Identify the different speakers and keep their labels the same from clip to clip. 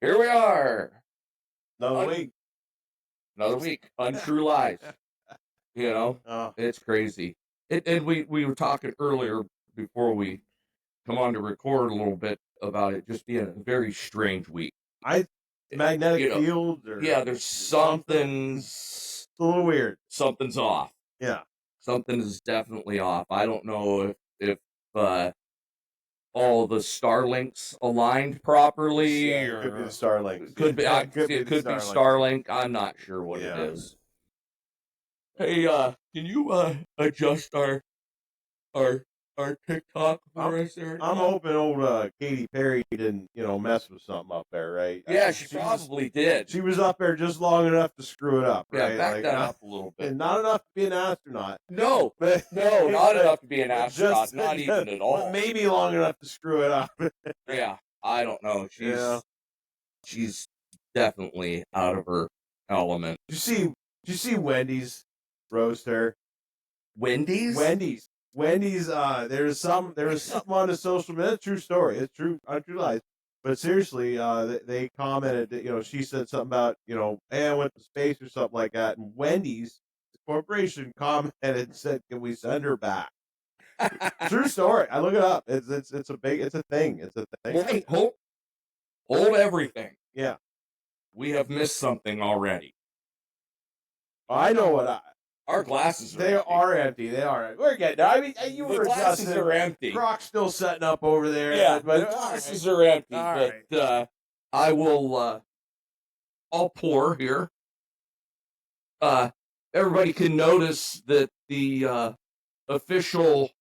Speaker 1: Here we are.
Speaker 2: Another week.
Speaker 1: Another week. Untrue Lies.
Speaker 2: Oh.
Speaker 1: It's crazy. And we were talking earlier before we come on to record a little bit about it just being a very strange week.
Speaker 2: Magnetic fields or
Speaker 1: there's something's
Speaker 2: a little weird.
Speaker 1: Something's off.
Speaker 2: Yeah.
Speaker 1: Something is definitely off. I don't know if all the Starlinks aligned properly.
Speaker 2: Yeah, it could be the Starlink.
Speaker 1: Could be.
Speaker 2: Yeah,
Speaker 1: It could be Starlink. I'm not sure what it is. Hey, can you adjust our TikTok for us there?
Speaker 2: I'm hoping old Katy Perry didn't, mess with something up there, right?
Speaker 1: Yeah, she probably did.
Speaker 2: She was up there just long enough to screw it up, right?
Speaker 1: Yeah, back that up a little bit.
Speaker 2: And not enough to be an astronaut.
Speaker 1: No, not enough to be an astronaut. Not even at all.
Speaker 2: Maybe long enough to screw it up.
Speaker 1: Yeah, I don't know. She's definitely out of her element.
Speaker 2: Did you see Wendy's roast her?
Speaker 1: Wendy's.
Speaker 2: There's something on the social media. It's a true story. It's true, Untrue Lies. But seriously, they commented that, she said something about, hey, I went to space or something like that. And Wendy's, the corporation, commented and said, can we send her back? True story. I look it up. It's a thing. It's a thing.
Speaker 1: Wait, hold everything.
Speaker 2: Yeah.
Speaker 1: We have missed something already.
Speaker 2: I know what
Speaker 1: our glasses
Speaker 2: are empty. They are. We're getting there. I mean, the
Speaker 1: glasses are empty.
Speaker 2: Croc's still setting up over there.
Speaker 1: Yeah, but the glasses are empty. But I will. I'll pour here. Everybody can notice that the official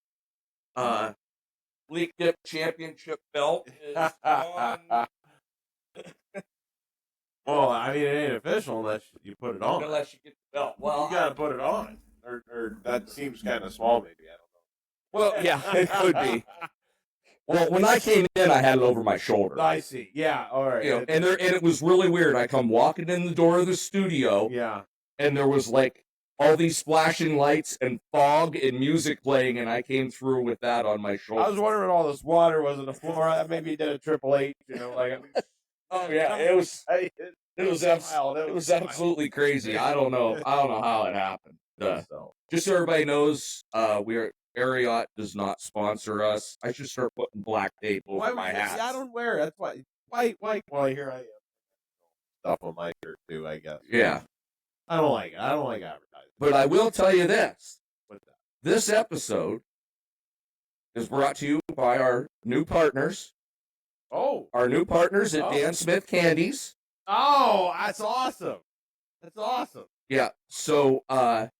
Speaker 1: League Dip Championship belt is on.
Speaker 2: Well, I mean, it ain't official unless you put it on.
Speaker 1: Unless you get the belt. Well,
Speaker 2: you gotta put it on, or that seems kind of small, maybe. I don't
Speaker 1: know. Well, yeah, it could be. Well, when I came in, I had it over my shoulder.
Speaker 2: I see. Yeah, all right.
Speaker 1: And it was really weird. I come walking in the door of the studio.
Speaker 2: Yeah.
Speaker 1: And there was like all these flashing lights and fog and music playing, and I came through with that on my shoulder.
Speaker 2: I was wondering all this water was on the floor. Maybe you did a Triple H, like.
Speaker 1: Oh yeah, it was absolutely crazy. I don't know how it happened. Just so everybody knows, Ariat does not sponsor us. I should start putting black tape over my hat.
Speaker 2: I don't wear it. That's why. Well, here I am. Stuff on my shirt too, I guess.
Speaker 1: Yeah.
Speaker 2: I don't like it. I don't like advertising.
Speaker 1: But I will tell you this.
Speaker 2: What's that?
Speaker 1: This episode is brought to you by our new partners.
Speaker 2: Oh.
Speaker 1: Our new partners at Dan Smith Candies.
Speaker 2: Oh, that's awesome. That's awesome.
Speaker 1: Yeah. So on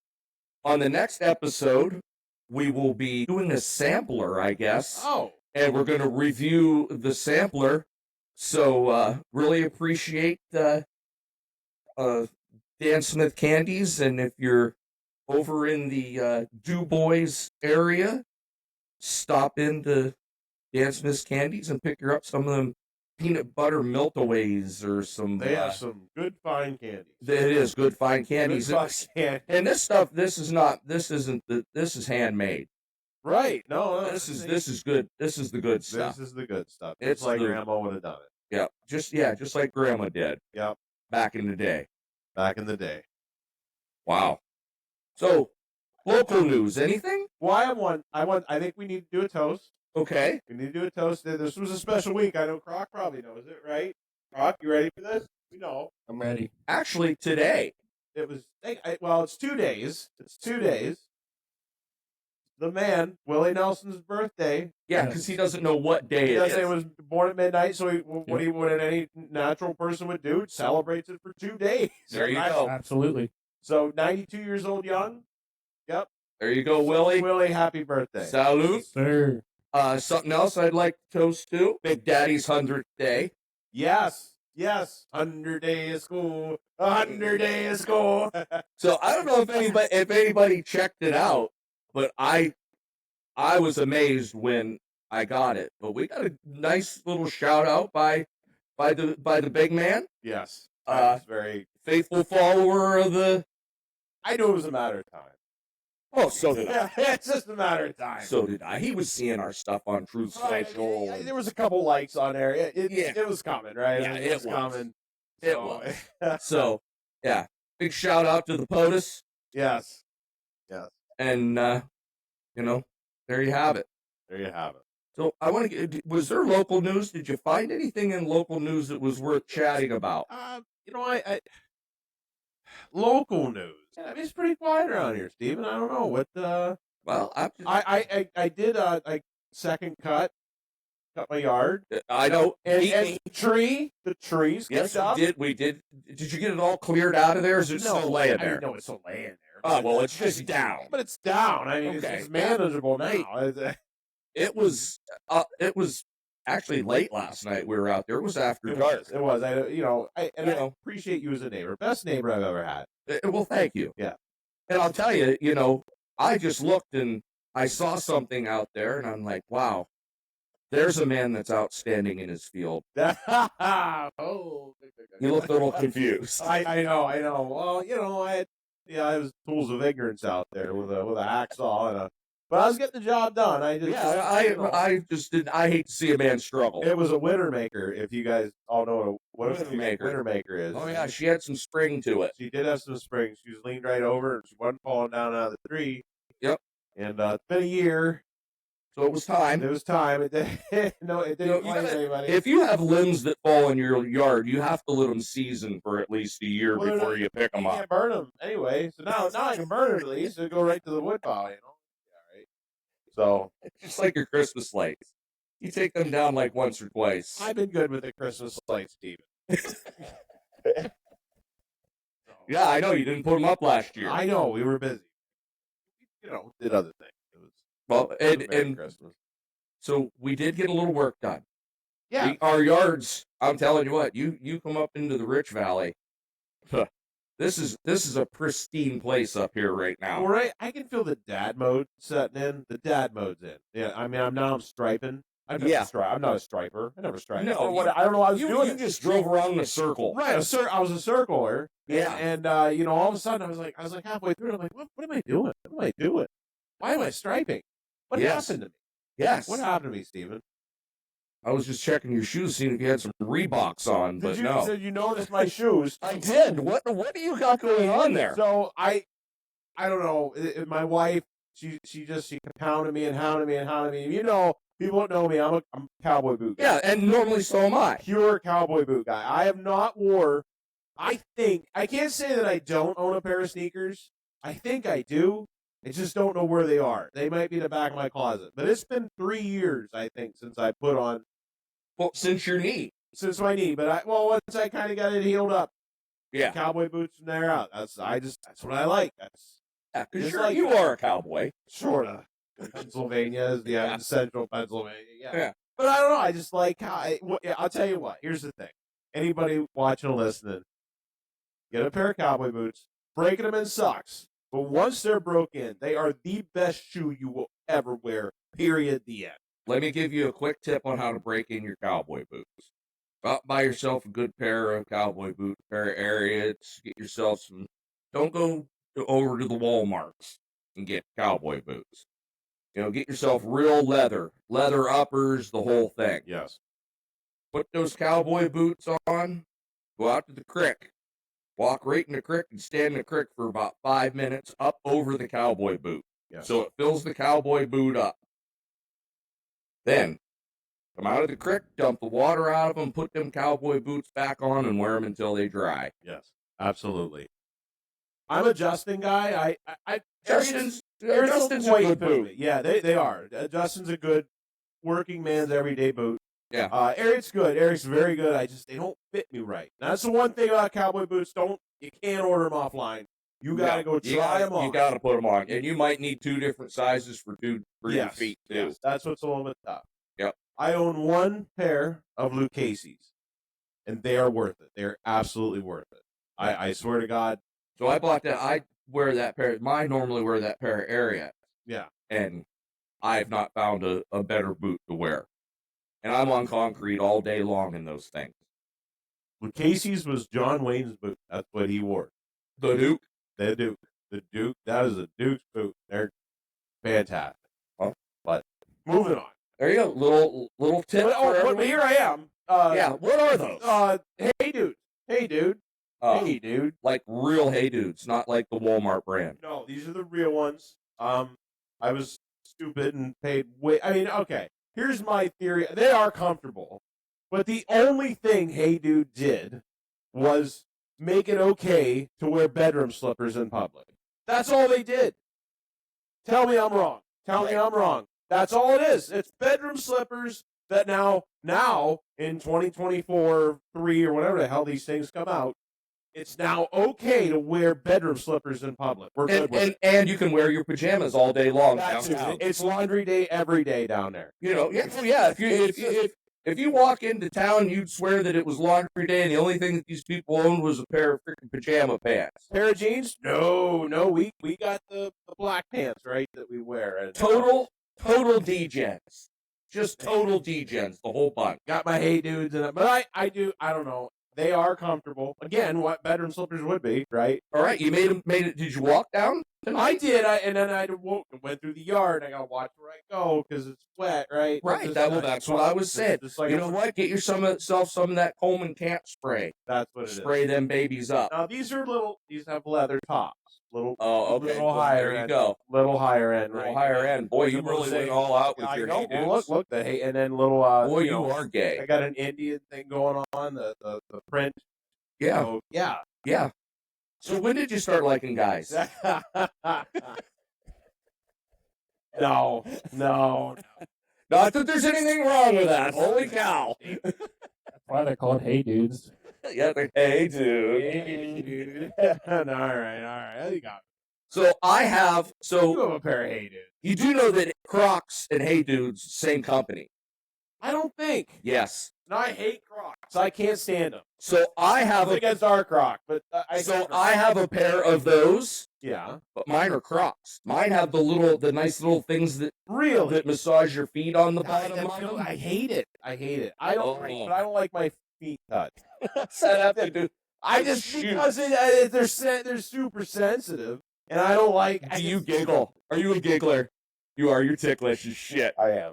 Speaker 1: the next episode, we will be doing a sampler, I guess.
Speaker 2: Oh.
Speaker 1: And we're going to review the sampler. So really appreciate Dan Smith Candies. And if you're over in the Du Bois area, stop into Dan Smith's Candies and pick her up some of them peanut butter meltaways or some.
Speaker 2: They have some good fine candies.
Speaker 1: It is good fine candies. And this stuff, this is handmade.
Speaker 2: Right. No,
Speaker 1: this is good. This is the good stuff.
Speaker 2: This is the good stuff.
Speaker 1: It's
Speaker 2: like Grandma would have done it.
Speaker 1: Yeah. Just like Grandma did.
Speaker 2: Yep.
Speaker 1: Back in the day. Wow. So, local news, anything?
Speaker 2: Well, I think we need to do a toast.
Speaker 1: Okay.
Speaker 2: We need to do a toast. This was a special week. I know Croc probably knows it, right? Croc, you ready for this? We know.
Speaker 1: I'm ready. Actually, today.
Speaker 2: It was, it's 2 days. It's 2 days. The man, Willie Nelson's birthday.
Speaker 1: Yeah, because he doesn't know what day it is.
Speaker 2: He was born at midnight, so what any natural person would do, celebrates it for 2 days.
Speaker 1: There you go.
Speaker 3: Absolutely.
Speaker 2: So 92 years old young. Yep.
Speaker 1: There you go, Willie.
Speaker 2: Willie, happy birthday.
Speaker 1: Salute.
Speaker 3: Sir.
Speaker 1: Something else I'd like to toast to. Big Daddy's 100th day.
Speaker 2: Yes. 100 day of school. 100 day of school.
Speaker 1: So I don't know if anybody checked it out, but I was amazed when I got it. But we got a nice little shout out by the big man.
Speaker 2: Yes.
Speaker 1: Very faithful follower of the.
Speaker 2: I knew it was a matter of time.
Speaker 1: Oh, so did I.
Speaker 2: Yeah, it's just a matter of time.
Speaker 1: So did I. He was seeing our stuff on Truth Social.
Speaker 2: There was a couple likes on there.
Speaker 1: Yeah.
Speaker 2: It was coming, right?
Speaker 1: Yeah,
Speaker 2: it was coming.
Speaker 1: It
Speaker 2: So-
Speaker 1: was. So, yeah. Big shout out to the POTUS.
Speaker 2: yes.
Speaker 1: And, you know, there you have it.
Speaker 2: There you have it.
Speaker 1: So I want to get, was there local news? Did you find anything in local news that was worth chatting about?
Speaker 2: I local news. I mean, it's pretty quiet around here, Steven. I don't know what.
Speaker 1: Well,
Speaker 2: I did like second cut my yard.
Speaker 1: I know.
Speaker 2: And the trees.
Speaker 1: Yes, we did. Did you get it all cleared out of there? Or is it still laying there?
Speaker 2: No, it's still laying there.
Speaker 1: Oh, well, it's just down.
Speaker 2: But it's down. I mean,
Speaker 1: Okay.
Speaker 2: it's manageable now.
Speaker 1: It was actually late last night. We were out there. It was after dark.
Speaker 2: It was. I appreciate you as a neighbor. Best neighbor I've ever had.
Speaker 1: Well, thank you.
Speaker 2: Yeah.
Speaker 1: And I'll tell you, I just looked and I saw something out there, and I'm like, wow, there's a man that's outstanding in his field.
Speaker 2: Oh,
Speaker 1: You look a little confused.
Speaker 2: I know. Well, I was tools of ignorance out there with a hacksaw but I was getting the job done. I hate to see a man struggle. It was a Wintermaker. If you guys all know what a
Speaker 1: Wintermaker.
Speaker 2: Wintermaker is.
Speaker 1: Oh yeah, she had some spring to it.
Speaker 2: She did have some spring. She was leaned right over, and she wasn't falling down out of the tree.
Speaker 1: Yep.
Speaker 2: And it's been a year.
Speaker 1: So it was time.
Speaker 2: It was time. It didn't find anybody.
Speaker 1: If you have limbs that fall in your yard, you have to let them season for at least a year before you pick them
Speaker 2: You
Speaker 1: up.
Speaker 2: can't burn them anyway. So now I can burn them at least. It'll go right to the wood pile, Yeah, right. So
Speaker 1: it's just like your Christmas lights. You take them down like once or twice.
Speaker 2: I've been good with the Christmas lights, Steven.
Speaker 1: Yeah, I know you didn't put them up last year.
Speaker 2: I know we were busy. Did other things. It was
Speaker 1: Well, and
Speaker 2: Christmas.
Speaker 1: So we did get a little work done.
Speaker 2: Yeah,
Speaker 1: Our yards. I'm telling you what. You come up into the Rich Valley. This is a pristine place up here right now.
Speaker 2: All right, I can feel the dad mode setting in. The dad mode's in. Yeah, I mean, I'm striping. I'm not a striper. I never striped.
Speaker 1: No,
Speaker 2: I don't know what I was doing.
Speaker 1: You just drove around in a circle.
Speaker 2: Right, I was a circler.
Speaker 1: Yeah.
Speaker 2: And all of a sudden I was like halfway through, and I'm like, what am I doing? What am I doing? Why am I striping? What happened to me?
Speaker 1: Yes.
Speaker 2: What happened to me, Steven?
Speaker 1: I was just checking your shoes, seeing if you had some Reeboks on, but no.
Speaker 2: Did you notice my shoes?
Speaker 1: I did. What do you got going on there?
Speaker 2: So I don't know. My wife, she pounded me and hounded me and hounded me. People don't know me. I'm a cowboy boot guy.
Speaker 1: Yeah, and normally so am I.
Speaker 2: Pure cowboy boot guy. I have not wore. I can't say that I don't own a pair of sneakers. I think I do. I just don't know where they are. They might be in the back of my closet. But it's been 3 years, I think, since I put on.
Speaker 1: Well, since your knee.
Speaker 2: Since my knee. But once I kind of got it healed up.
Speaker 1: Yeah.
Speaker 2: Cowboy boots from there out. That's what I like.
Speaker 1: Because you are a cowboy.
Speaker 2: Sort of. Pennsylvania is in central Pennsylvania. Yeah. But I don't know. I just like how I'll tell you what. Here's the thing. Anybody watching or listening, get a pair of cowboy boots. Breaking them in sucks. But once they're broke in, they are the best shoe you will ever wear. Period. The end.
Speaker 1: Let me give you a quick tip on how to break in your cowboy boots. Buy yourself a good pair of cowboy boots, pair of Ariats. Get yourself some. Don't go over to the Walmarts and get cowboy boots. Get yourself real leather uppers, the whole thing.
Speaker 2: Yes.
Speaker 1: Put those cowboy boots on. Go out to the creek. Walk right in the creek and stand in the creek for about 5 minutes up over the cowboy boot.
Speaker 2: Yes.
Speaker 1: So it fills the cowboy boot up. Then, come out of the creek, dump the water out of them, put them cowboy boots back on, and wear them until they dry.
Speaker 2: Yes, absolutely. I'm a Justin guy.
Speaker 1: Justin's a good boot.
Speaker 2: Yeah, they are. Justin's a good working man's everyday boot.
Speaker 1: Yeah.
Speaker 2: Eric's good. Eric's very good. They don't fit me right. Now, that's the one thing about cowboy boots. You can't order them offline. You gotta go try them on.
Speaker 1: You gotta put them on, and you might need 2 different sizes for your feet too.
Speaker 2: Yes, that's what's a little bit tough.
Speaker 1: Yep.
Speaker 2: I own 1 pair of Luke Casey's, and they are worth it. They're absolutely worth it. I swear to God.
Speaker 1: So I bought that. I wear that pair. I normally wear that pair of Ariat.
Speaker 2: Yeah.
Speaker 1: And I have not found a better boot to wear. And I'm on concrete all day long in those things.
Speaker 2: Luke Casey's was John Wayne's boot. That's what he wore.
Speaker 1: The Duke.
Speaker 2: The Duke. The Duke, that is a Duke's boot. They're fantastic.
Speaker 1: Huh?
Speaker 2: But moving on.
Speaker 1: There you go. Little tip.
Speaker 2: But here I am.
Speaker 1: Yeah. What are those?
Speaker 2: Hey dude. Hey dude. Hey dude.
Speaker 1: Like real Hey Dudes, not like the Walmart brand.
Speaker 2: No, these are the real ones. I was stupid and paid way. I mean, okay. Here's my theory. They are comfortable, but the only thing Hey Dude did was make it okay to wear bedroom slippers in public. That's all they did. Tell me I'm wrong. Tell me I'm wrong. That's all it is. It's bedroom slippers that now in 2024, 3 or whatever the hell these things come out, it's now okay to wear bedroom slippers in public. We're good with it.
Speaker 1: And you can wear your pajamas all day long downtown.
Speaker 2: It's laundry day every day down there.
Speaker 1: You know, yeah. If you walk into town, you'd swear that it was laundry day, and the only thing that these people owned was a pair of freaking pajama pants.
Speaker 2: Pair of jeans? No, we got the black pants, right, that we wear. And,
Speaker 1: total degens. Just total degens, the whole bunch.
Speaker 2: Got my Hey Dudes in it, but I don't know. They are comfortable. Again, what bedroom slippers would be, right?
Speaker 1: All right, you made it. Did you walk down tonight?
Speaker 2: I did. And then I went through the yard. I gotta watch where I go because it's wet, right?
Speaker 1: Right. That's what I was saying. Like, you know what? Get yourself some of that Coleman Camp spray.
Speaker 2: That's what it is.
Speaker 1: Spray them babies up.
Speaker 2: Now these have leather tops.
Speaker 1: Okay.
Speaker 2: Little higher
Speaker 1: there
Speaker 2: end.
Speaker 1: You go.
Speaker 2: Little higher end,
Speaker 1: Little
Speaker 2: right?
Speaker 1: higher end. Boy, you really went all out with your Hey Dudes.
Speaker 2: Look, the Hey, and then little.
Speaker 1: Boy, you are gay.
Speaker 2: I got an Indian thing going on. The print.
Speaker 1: Yeah.
Speaker 2: So, yeah.
Speaker 1: Yeah. So when did you start liking guys?
Speaker 2: No.
Speaker 1: Not that there's anything wrong with that. Holy cow.
Speaker 3: That's why they're called Hey Dudes.
Speaker 1: Yeah, hey, dude.
Speaker 2: Hey, dude. All right. You got it.
Speaker 1: So
Speaker 2: You have a pair of Hey Dudes.
Speaker 1: You do know that Crocs and Hey Dudes, same company.
Speaker 2: I don't think.
Speaker 1: Yes.
Speaker 2: No, I hate Crocs. I can't stand them.
Speaker 1: So I have
Speaker 2: against our Croc, but
Speaker 1: I have a pair of those.
Speaker 2: Yeah.
Speaker 1: But mine are Crocs. Mine have the nice little things that massage your feet on the bottom of them.
Speaker 2: I hate it. I don't like my feet touched.
Speaker 1: What's that have to do?
Speaker 2: Because they're super sensitive, and I don't like.
Speaker 1: Do you giggle? Are you a giggler? You are. You're ticklish as shit.
Speaker 2: I am.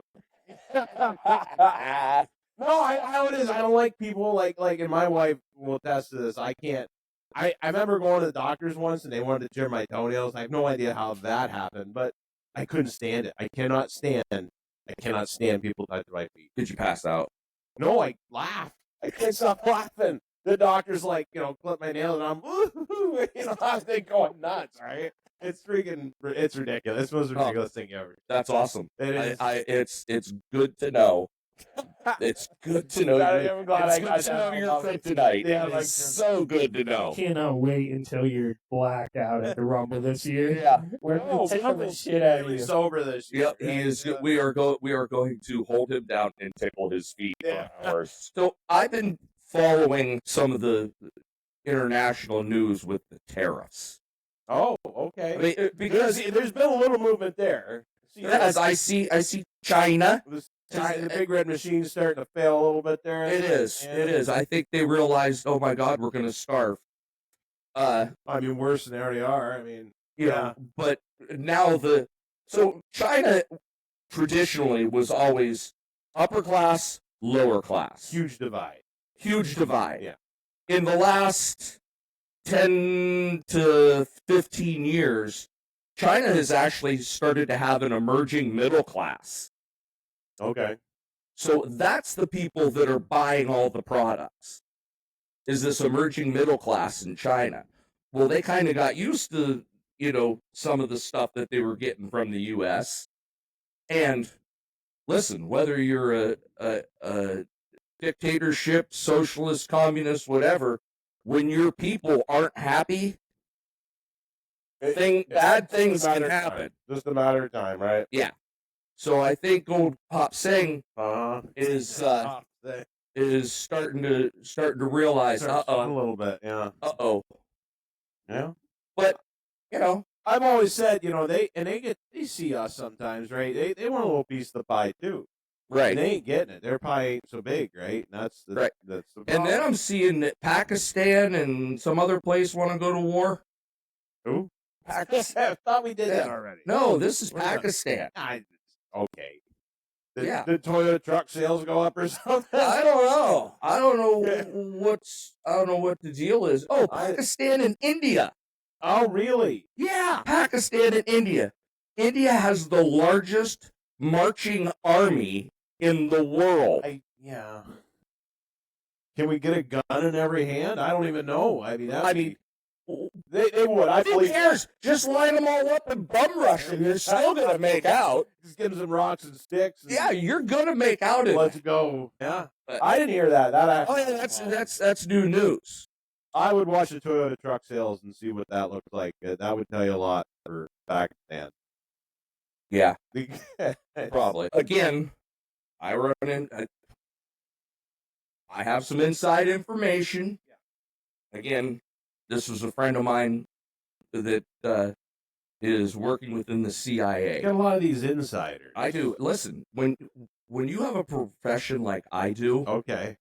Speaker 2: No, how it is. I don't like people like, and my wife will attest to this. I can't. I remember going to the doctors once, and they wanted to trim my toenails. I have no idea how that happened, but I couldn't stand it. I cannot stand people touching my feet.
Speaker 1: Did you pass out?
Speaker 2: No, I laughed. I can't stop laughing. The doctor's like, clip my nails, and I'm, I'm going nuts, right? It's ridiculous. It's the most ridiculous thing ever.
Speaker 1: That's awesome.
Speaker 2: It is.
Speaker 1: It's good to know. It's good to know.
Speaker 2: I'm glad I got
Speaker 1: to know you're fit tonight.
Speaker 2: Yeah,
Speaker 1: it's so good to know.
Speaker 3: Cannot wait until you're blacked out at the Rumble this year.
Speaker 1: Yeah,
Speaker 3: we're going to tickle the shit out of you.
Speaker 2: Sober this year.
Speaker 1: Yep, he is. We are going to hold him down and tickle his feet.
Speaker 2: Yeah.
Speaker 1: So I've been following some of the international news with the tariffs.
Speaker 2: Oh, okay.
Speaker 1: I mean, because
Speaker 2: there's been a little movement there.
Speaker 1: As I see China.
Speaker 2: The big red machine's starting to fail a little bit there.
Speaker 1: It is. I think they realized, oh my God, we're going to starve.
Speaker 2: I mean, worse than they already are. I mean,
Speaker 1: you know, but now so China traditionally was always upper class, lower class.
Speaker 2: Huge divide.
Speaker 1: Yeah.
Speaker 2: In
Speaker 1: the last 10 to 15 years, China has actually started to have an emerging middle class.
Speaker 2: Okay.
Speaker 1: So that's the people that are buying all the products, is this emerging middle class in China. Well, they kind of got used to, some of the stuff that they were getting from the U.S. And listen, whether you're a dictatorship, socialist, communist, whatever, when your people aren't happy, bad things can happen.
Speaker 2: Just a matter of time, right?
Speaker 1: Yeah. So I think old Pop Singh is starting to realize.
Speaker 2: A little bit, yeah. Yeah.
Speaker 1: But
Speaker 2: I've always said, they see us sometimes, right? They want a little piece of the pie too,
Speaker 1: right?
Speaker 2: And they ain't getting it. Their pie ain't so big, right? And that's the problem.
Speaker 1: And then I'm seeing that Pakistan and some other place want to go to war.
Speaker 2: Who?
Speaker 1: Pakistan.
Speaker 2: I thought we did that
Speaker 1: Yeah.
Speaker 2: already.
Speaker 1: No, this is
Speaker 2: We're done.
Speaker 1: Pakistan.
Speaker 2: Okay.
Speaker 1: Yeah.
Speaker 2: Did Toyota truck sales go up or something?
Speaker 1: I don't know. I don't know what the deal is. Oh, Pakistan and India.
Speaker 2: Oh, really?
Speaker 1: Yeah, Pakistan and India. India has the largest marching army in the world.
Speaker 2: Yeah. Can we get a gun in every hand? I don't even know. I mean, they would. I
Speaker 1: Who
Speaker 2: believe.
Speaker 1: cares? Just line them all up and bum rush them. You're still gonna make out.
Speaker 2: Just give them some rocks and sticks. And
Speaker 1: Yeah, you're gonna make out.
Speaker 2: let's go. Yeah,
Speaker 1: But-
Speaker 2: I didn't hear that. That
Speaker 1: Oh
Speaker 2: actually.
Speaker 1: yeah, that's new news.
Speaker 2: I would watch the Toyota truck sales and see what that looks like. That would tell you a lot for Pakistan.
Speaker 1: Yeah, probably. Again, I run in. I have some inside information. Again, this was a friend of mine that is working within the CIA.
Speaker 2: Got a lot of these insiders.
Speaker 1: I do. Listen, when you have a profession like I do,
Speaker 2: Okay,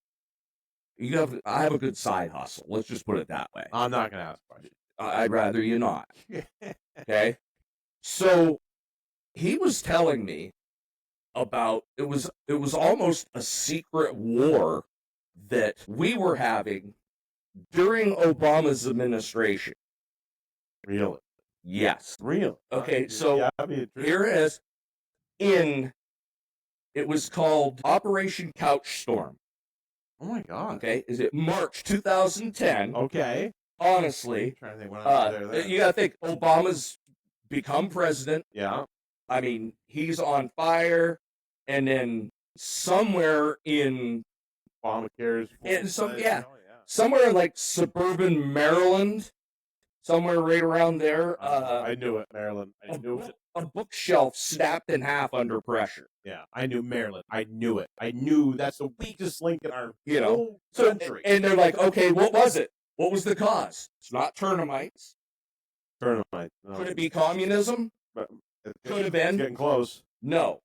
Speaker 1: I have a good side hustle. Let's just put it that way.
Speaker 2: I'm not gonna ask questions.
Speaker 1: I'd rather you not. Okay. So he was telling me about it was almost a secret war that we were having during Obama's administration.
Speaker 2: Really?
Speaker 1: Yes.
Speaker 2: Real.
Speaker 1: Okay, so
Speaker 2: yeah, I mean,
Speaker 1: here it is. It was called Operation Couch Storm.
Speaker 2: Oh my God.
Speaker 1: Okay, is it March 2010?
Speaker 2: Okay.
Speaker 1: Honestly,
Speaker 2: I'm trying to think when I was there.
Speaker 1: you gotta think Obama's become president.
Speaker 2: Yeah.
Speaker 1: I mean, he's on fire, and then somewhere in
Speaker 2: Obamacare's.
Speaker 1: somewhere in like suburban Maryland, somewhere right around there,
Speaker 2: I knew it, Maryland. I knew it.
Speaker 1: a bookshelf snapped in half under pressure.
Speaker 2: Yeah, I knew Maryland. I knew it. I knew that's the weakest link in our
Speaker 1: So,
Speaker 2: country.
Speaker 1: and they're like, okay, what was it? What was the cause? It's not termites.
Speaker 2: Termite. No.
Speaker 1: Could it be communism? Could have been.
Speaker 2: It's getting close.
Speaker 1: No.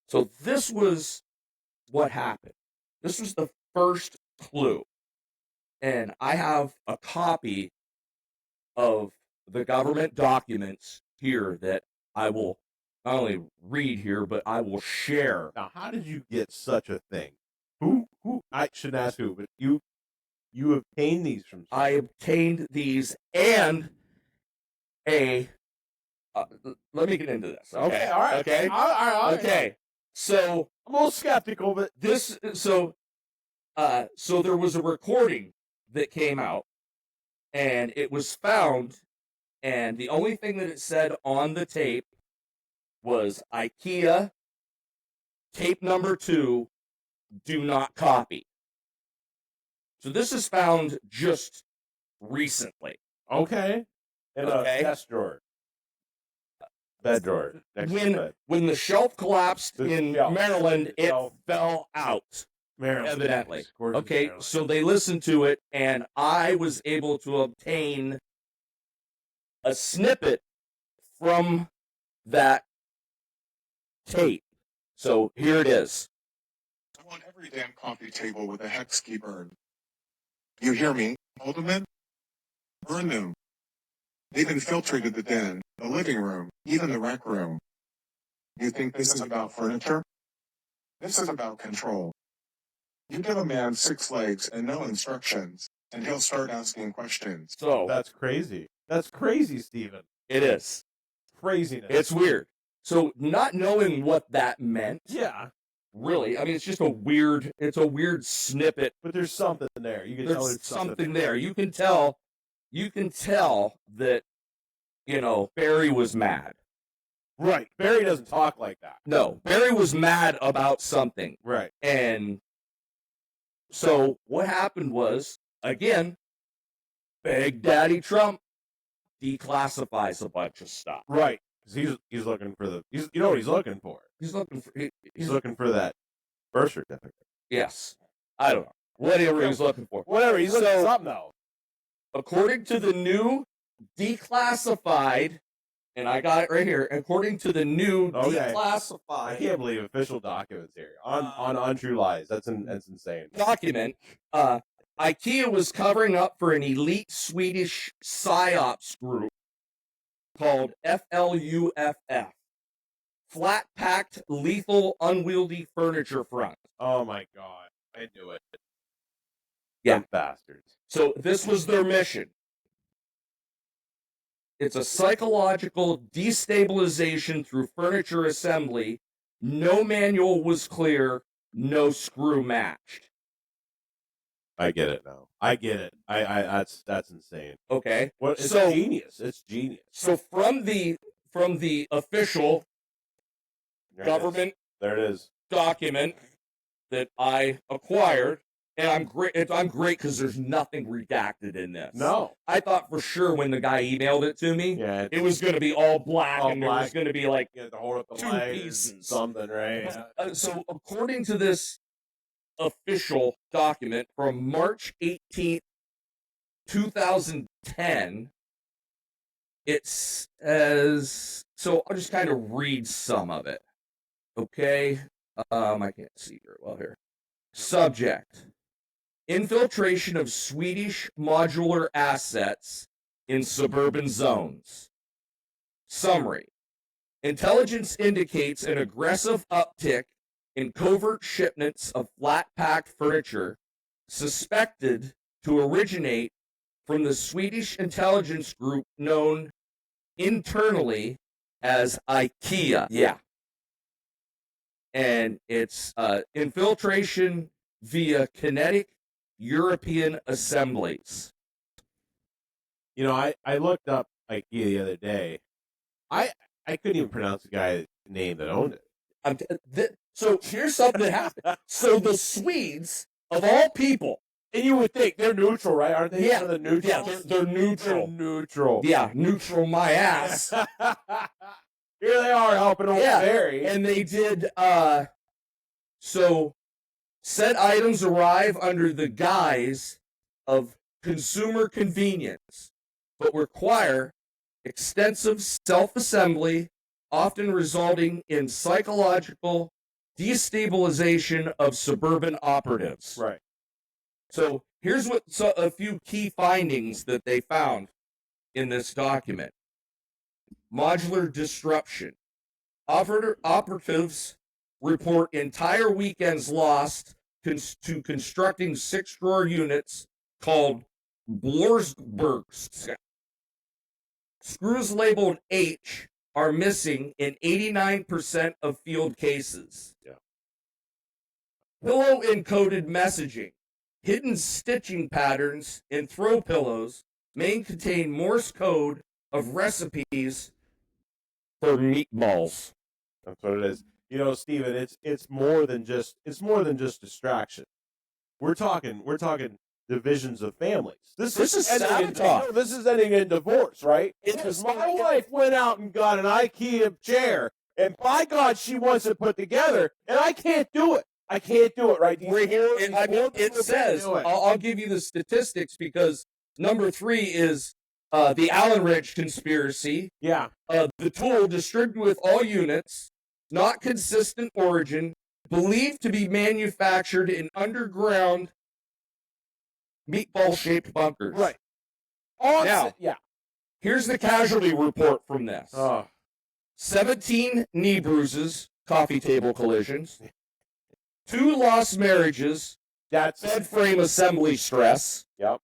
Speaker 1: So this was what happened. This was the first clue. And I have a copy of the government documents here that I will not only read here, but I will share.
Speaker 2: Now, how did you get such a thing? Who? I shouldn't ask who, but you obtained these from.
Speaker 1: I obtained these and let me get into this.
Speaker 2: Okay, all right.
Speaker 1: Okay,
Speaker 2: All right.
Speaker 1: okay. So
Speaker 2: I'm a little skeptical, but
Speaker 1: so there was a recording that came out, and it was found, and the only thing that it said on the tape was IKEA tape number 2, do not copy. So this is found just recently.
Speaker 2: okay. In
Speaker 1: Okay.
Speaker 2: a desk drawer, bed drawer. Next to the bed.
Speaker 1: When the shelf collapsed
Speaker 2: The
Speaker 1: in
Speaker 2: shelf.
Speaker 1: Maryland,
Speaker 2: The
Speaker 1: it
Speaker 2: shelf.
Speaker 1: fell out.
Speaker 2: Maryland,
Speaker 1: Evidently.
Speaker 2: yes, gorgeous
Speaker 1: Okay,
Speaker 2: Maryland.
Speaker 1: so they listened to it, and I was able to obtain a snippet from that tape. So here it is.
Speaker 4: I want every damn coffee table with a hex key burned. You hear me? Hold them in. Burn them. They've infiltrated the den, the living room, even the rec room. You think this is about furniture? This is about control. You give a man 6 legs and no instructions, and he'll start asking questions.
Speaker 1: So
Speaker 2: That's crazy. That's crazy, Steven.
Speaker 1: it is.
Speaker 2: Craziness.
Speaker 1: It's weird. So not knowing what that meant,
Speaker 2: yeah,
Speaker 1: really, I mean, it's a weird snippet.
Speaker 2: but there's something there. You can tell
Speaker 1: There's
Speaker 2: there's
Speaker 1: something there. You can tell that, Barry was mad.
Speaker 2: Right. Barry doesn't talk like that.
Speaker 1: No, Barry was mad about something.
Speaker 2: Right.
Speaker 1: And so what happened was, again, Big Daddy Trump declassifies a bunch of stuff.
Speaker 2: Right. 'Cause he's looking for you know what he's looking for?
Speaker 1: He's looking for,
Speaker 2: He's looking for that birth certificate.
Speaker 1: yes, I don't know, whatever he's looking for.
Speaker 2: Whatever, he's looking for
Speaker 1: So,
Speaker 2: something though.
Speaker 1: according to the new declassified, and I got it right here, according to the new
Speaker 2: Okay. I
Speaker 1: declassified
Speaker 2: can't believe official documents here on Untrue Lies. That's insane.
Speaker 1: document, IKEA was covering up for an elite Swedish psyops group called FLUFF. Flat packed, lethal, unwieldy furniture front.
Speaker 2: Oh my god. I knew it.
Speaker 1: Yeah.
Speaker 2: Them bastards.
Speaker 1: So this was their mission. It's a psychological destabilization through furniture assembly. No manual was clear, no screw matched.
Speaker 2: I get it now. I get it. I that's insane.
Speaker 1: Okay.
Speaker 2: What it's
Speaker 1: So-
Speaker 2: genius. It's genius.
Speaker 1: So from the official
Speaker 2: There it is.
Speaker 1: government
Speaker 2: There it is.
Speaker 1: document that I acquired, and I'm great because there's nothing redacted in this.
Speaker 2: No.
Speaker 1: I thought for sure when the guy emailed it to me,
Speaker 2: Yeah.
Speaker 1: it was going to be all black,
Speaker 2: All
Speaker 1: and there was
Speaker 2: black.
Speaker 1: going to be like.
Speaker 2: You have to hold up the
Speaker 1: Two
Speaker 2: light or
Speaker 1: pieces.
Speaker 2: something, right? Yeah.
Speaker 1: So according to this official document from March 18th, 2010, it says. So I'll just kind of read some of it. Okay. I can't see very well here. Subject: infiltration of Swedish modular assets in suburban zones. Summary: intelligence indicates an aggressive uptick in covert shipments of flat-packed furniture suspected to originate from the Swedish intelligence group known internally as IKEA. Yeah. And it's infiltration via kinetic European assemblies.
Speaker 2: You know, I looked up IKEA the other day. I couldn't even pronounce the guy's name that owned it.
Speaker 1: So here's something that happened. So the Swedes, of all people,
Speaker 2: And you would think they're neutral, right? Aren't they?
Speaker 1: Yeah.
Speaker 2: One of the neutral.
Speaker 1: yeah, they're neutral.
Speaker 2: neutral.
Speaker 1: Yeah, neutral my ass.
Speaker 2: Here they are helping old
Speaker 1: Yeah,
Speaker 2: Barry.
Speaker 1: And they did, so said items arrive under the guise of consumer convenience, but require extensive self-assembly, often resulting in psychological destabilization of suburban operatives.
Speaker 2: Right.
Speaker 1: So here's a few key findings that they found in this document. Modular disruption. Operatives report entire weekends lost to constructing 6-drawer units called Blorsbergs. Screws labeled H are missing in 89% of field cases.
Speaker 2: Yeah.
Speaker 1: Pillow encoded messaging. Hidden stitching patterns in throw pillows may contain Morse code of recipes for meatballs.
Speaker 2: That's what it is. You know, Steven, it's more than just distraction. We're talking divisions of families. This is ending
Speaker 1: sabotage.
Speaker 2: this is ending in divorce, right?
Speaker 1: It
Speaker 2: Because
Speaker 1: is.
Speaker 2: my wife went out and got an IKEA chair, and by God, she wants it put together, and I can't do it. I can't do it right
Speaker 1: Right here, it says,
Speaker 2: do it.
Speaker 1: I'll give you the statistics because number 3 is the Allen Wrench conspiracy.
Speaker 2: Yeah.
Speaker 1: The tool distributed with all units, not consistent origin, believed to be manufactured in underground meatball-shaped bunkers.
Speaker 2: Right.
Speaker 1: Now-
Speaker 2: yeah.
Speaker 1: Here's the casualty report from this.
Speaker 2: Oh.
Speaker 1: 17 knee bruises, coffee table collisions, 2 lost marriages,
Speaker 2: That's
Speaker 1: bed frame assembly stress,
Speaker 2: Yep.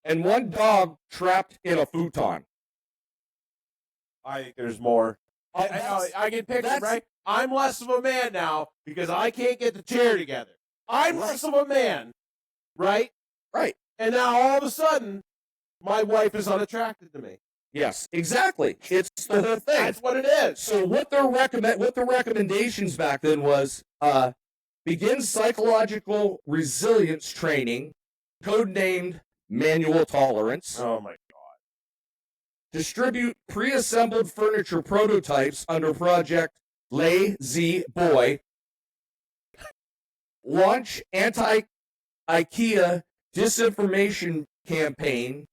Speaker 1: and 1 dog trapped in a futon.
Speaker 2: I think there's more. I can picture,
Speaker 1: that's-
Speaker 2: right? I'm less of a man now because I can't get the chair together. I'm less of a man, right?
Speaker 1: Right.
Speaker 2: And now all of a sudden, my wife is unattracted to me.
Speaker 1: Yes, exactly. It's the whole thing.
Speaker 2: That's what it is.
Speaker 1: So what the recommendations back then was begin psychological resilience training, codenamed manual tolerance.
Speaker 2: Oh my!
Speaker 1: Distribute pre-assembled furniture prototypes under Project Lazy Boy. Launch anti-IKEA disinformation campaign.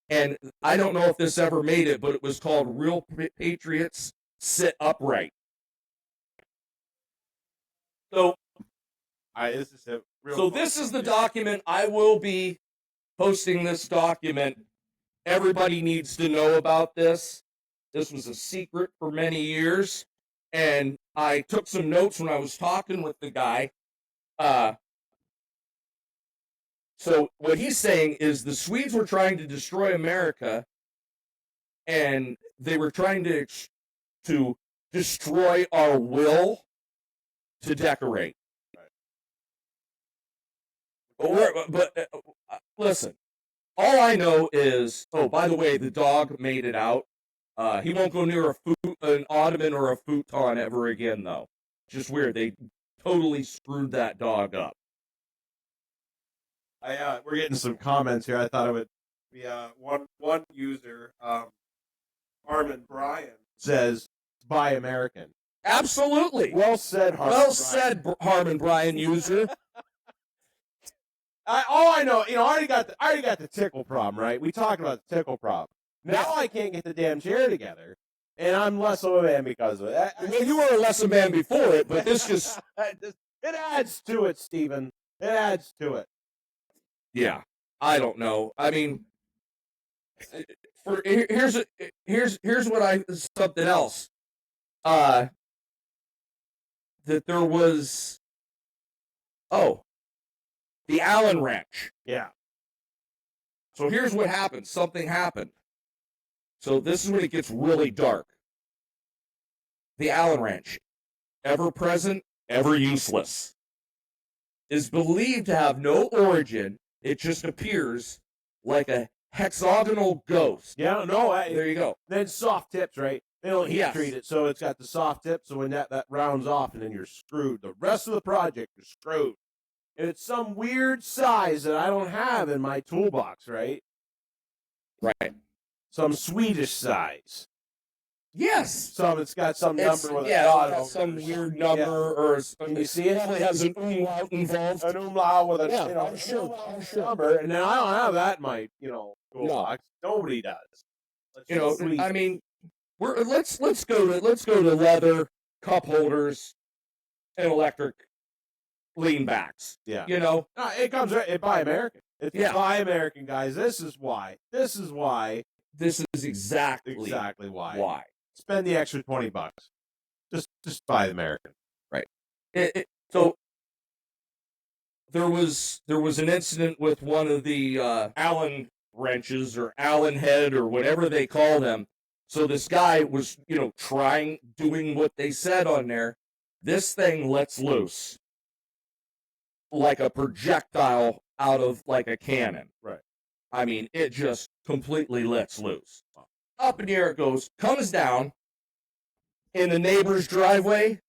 Speaker 1: And I don't know if this ever made it, but it was called Real Patriots Sit Upright. So
Speaker 2: This is a real.
Speaker 1: So this is the document. I will be posting this document. Everybody needs to know about this. This was a secret for many years, and I took some notes when I was talking with the guy. So what he's saying is the Swedes were trying to destroy America, and they were trying to destroy our will to decorate. But listen, all I know is, oh, by the way, the dog made it out. He won't go near an ottoman or a futon ever again, though. Just weird. They totally screwed that dog up.
Speaker 2: We're getting some comments here. I thought it would be one user, Harmon Bryan, says, "Buy American."
Speaker 1: Absolutely.
Speaker 2: Well said, Harmon.
Speaker 1: Well said, Harmon Bryan user.
Speaker 2: All I know, I already got the tickle problem, right? We talked about the tickle problem. Now I can't get the damn chair together, and I'm less of a man because of it.
Speaker 1: Well, you were less a man before it, but this just
Speaker 2: it adds to it, Stephen. It adds to it.
Speaker 1: Yeah, I don't know. I mean, here's what something else. That there was the Allen Ranch.
Speaker 2: Yeah.
Speaker 1: So here's what happened. Something happened. So this is when it gets really dark. The Allen Ranch, ever present, ever useless, is believed to have no origin. It just appears like a hexagonal ghost.
Speaker 2: Yeah, no,
Speaker 1: there you go.
Speaker 2: Then soft tips, right? They don't heat treat it, so it's got the soft tip, so when that rounds off, and then you're screwed. The rest of the project, you're screwed. And it's some weird size that I don't have in my toolbox, right?
Speaker 1: Right.
Speaker 2: Some Swedish size.
Speaker 1: Yes.
Speaker 2: It's got some number with a dot over
Speaker 1: some weird number or
Speaker 2: can you see it?
Speaker 1: Probably has an umlaut involved.
Speaker 2: An umlaut with a
Speaker 1: I'm sure.
Speaker 2: number, and then I don't have that in my toolbox. Nobody does.
Speaker 1: I mean, let's go to leather cup holders and electric lean backs.
Speaker 2: Yeah.
Speaker 1: No,
Speaker 2: it comes right. Buy American. It's Buy American, guys. This is why. This is
Speaker 1: exactly
Speaker 2: why.
Speaker 1: Why?
Speaker 2: Spend the extra $20. Just buy American.
Speaker 1: Right. So there was an incident with one of the Allen wrenches or Allen head or whatever they call them. So this guy was, doing what they said on there. This thing lets loose like a projectile out of like a cannon.
Speaker 2: Right.
Speaker 1: I mean, it just completely lets loose. Up in the air it goes, comes down in the neighbor's driveway,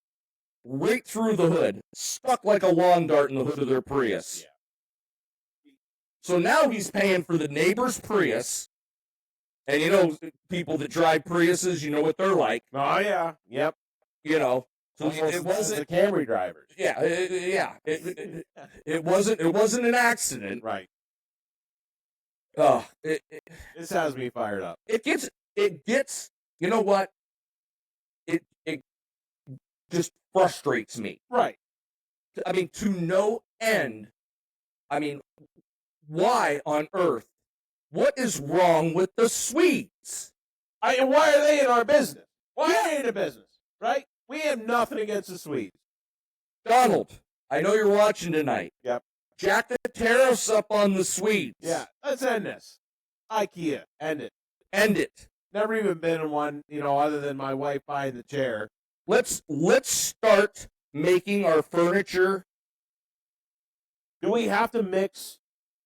Speaker 1: right through the hood, stuck like a lawn dart in the hood of their Prius. Yeah. So now he's paying for the neighbor's Prius. And people that drive Priuses, you know what they're like.
Speaker 2: Oh, yeah. Yep.
Speaker 1: So it wasn't
Speaker 2: the Camry drivers.
Speaker 1: Yeah, it wasn't an accident.
Speaker 2: Right.
Speaker 1: This
Speaker 2: has me fired up.
Speaker 1: It gets, you know what? It just frustrates me.
Speaker 2: Right.
Speaker 1: I mean, to no end. I mean, why on earth? What is wrong with the Swedes?
Speaker 2: Why are they in our business? Why are they in the business? Right? We have nothing against the Swedes.
Speaker 1: Donald, I know you're watching tonight.
Speaker 2: Yep.
Speaker 1: Jack the tariffs up on the Swedes.
Speaker 2: Yeah, let's end this. IKEA, end it.
Speaker 1: End it.
Speaker 2: Never even been in one, other than my wife buying the chair.
Speaker 1: Let's start making our furniture.
Speaker 2: Do we have to mix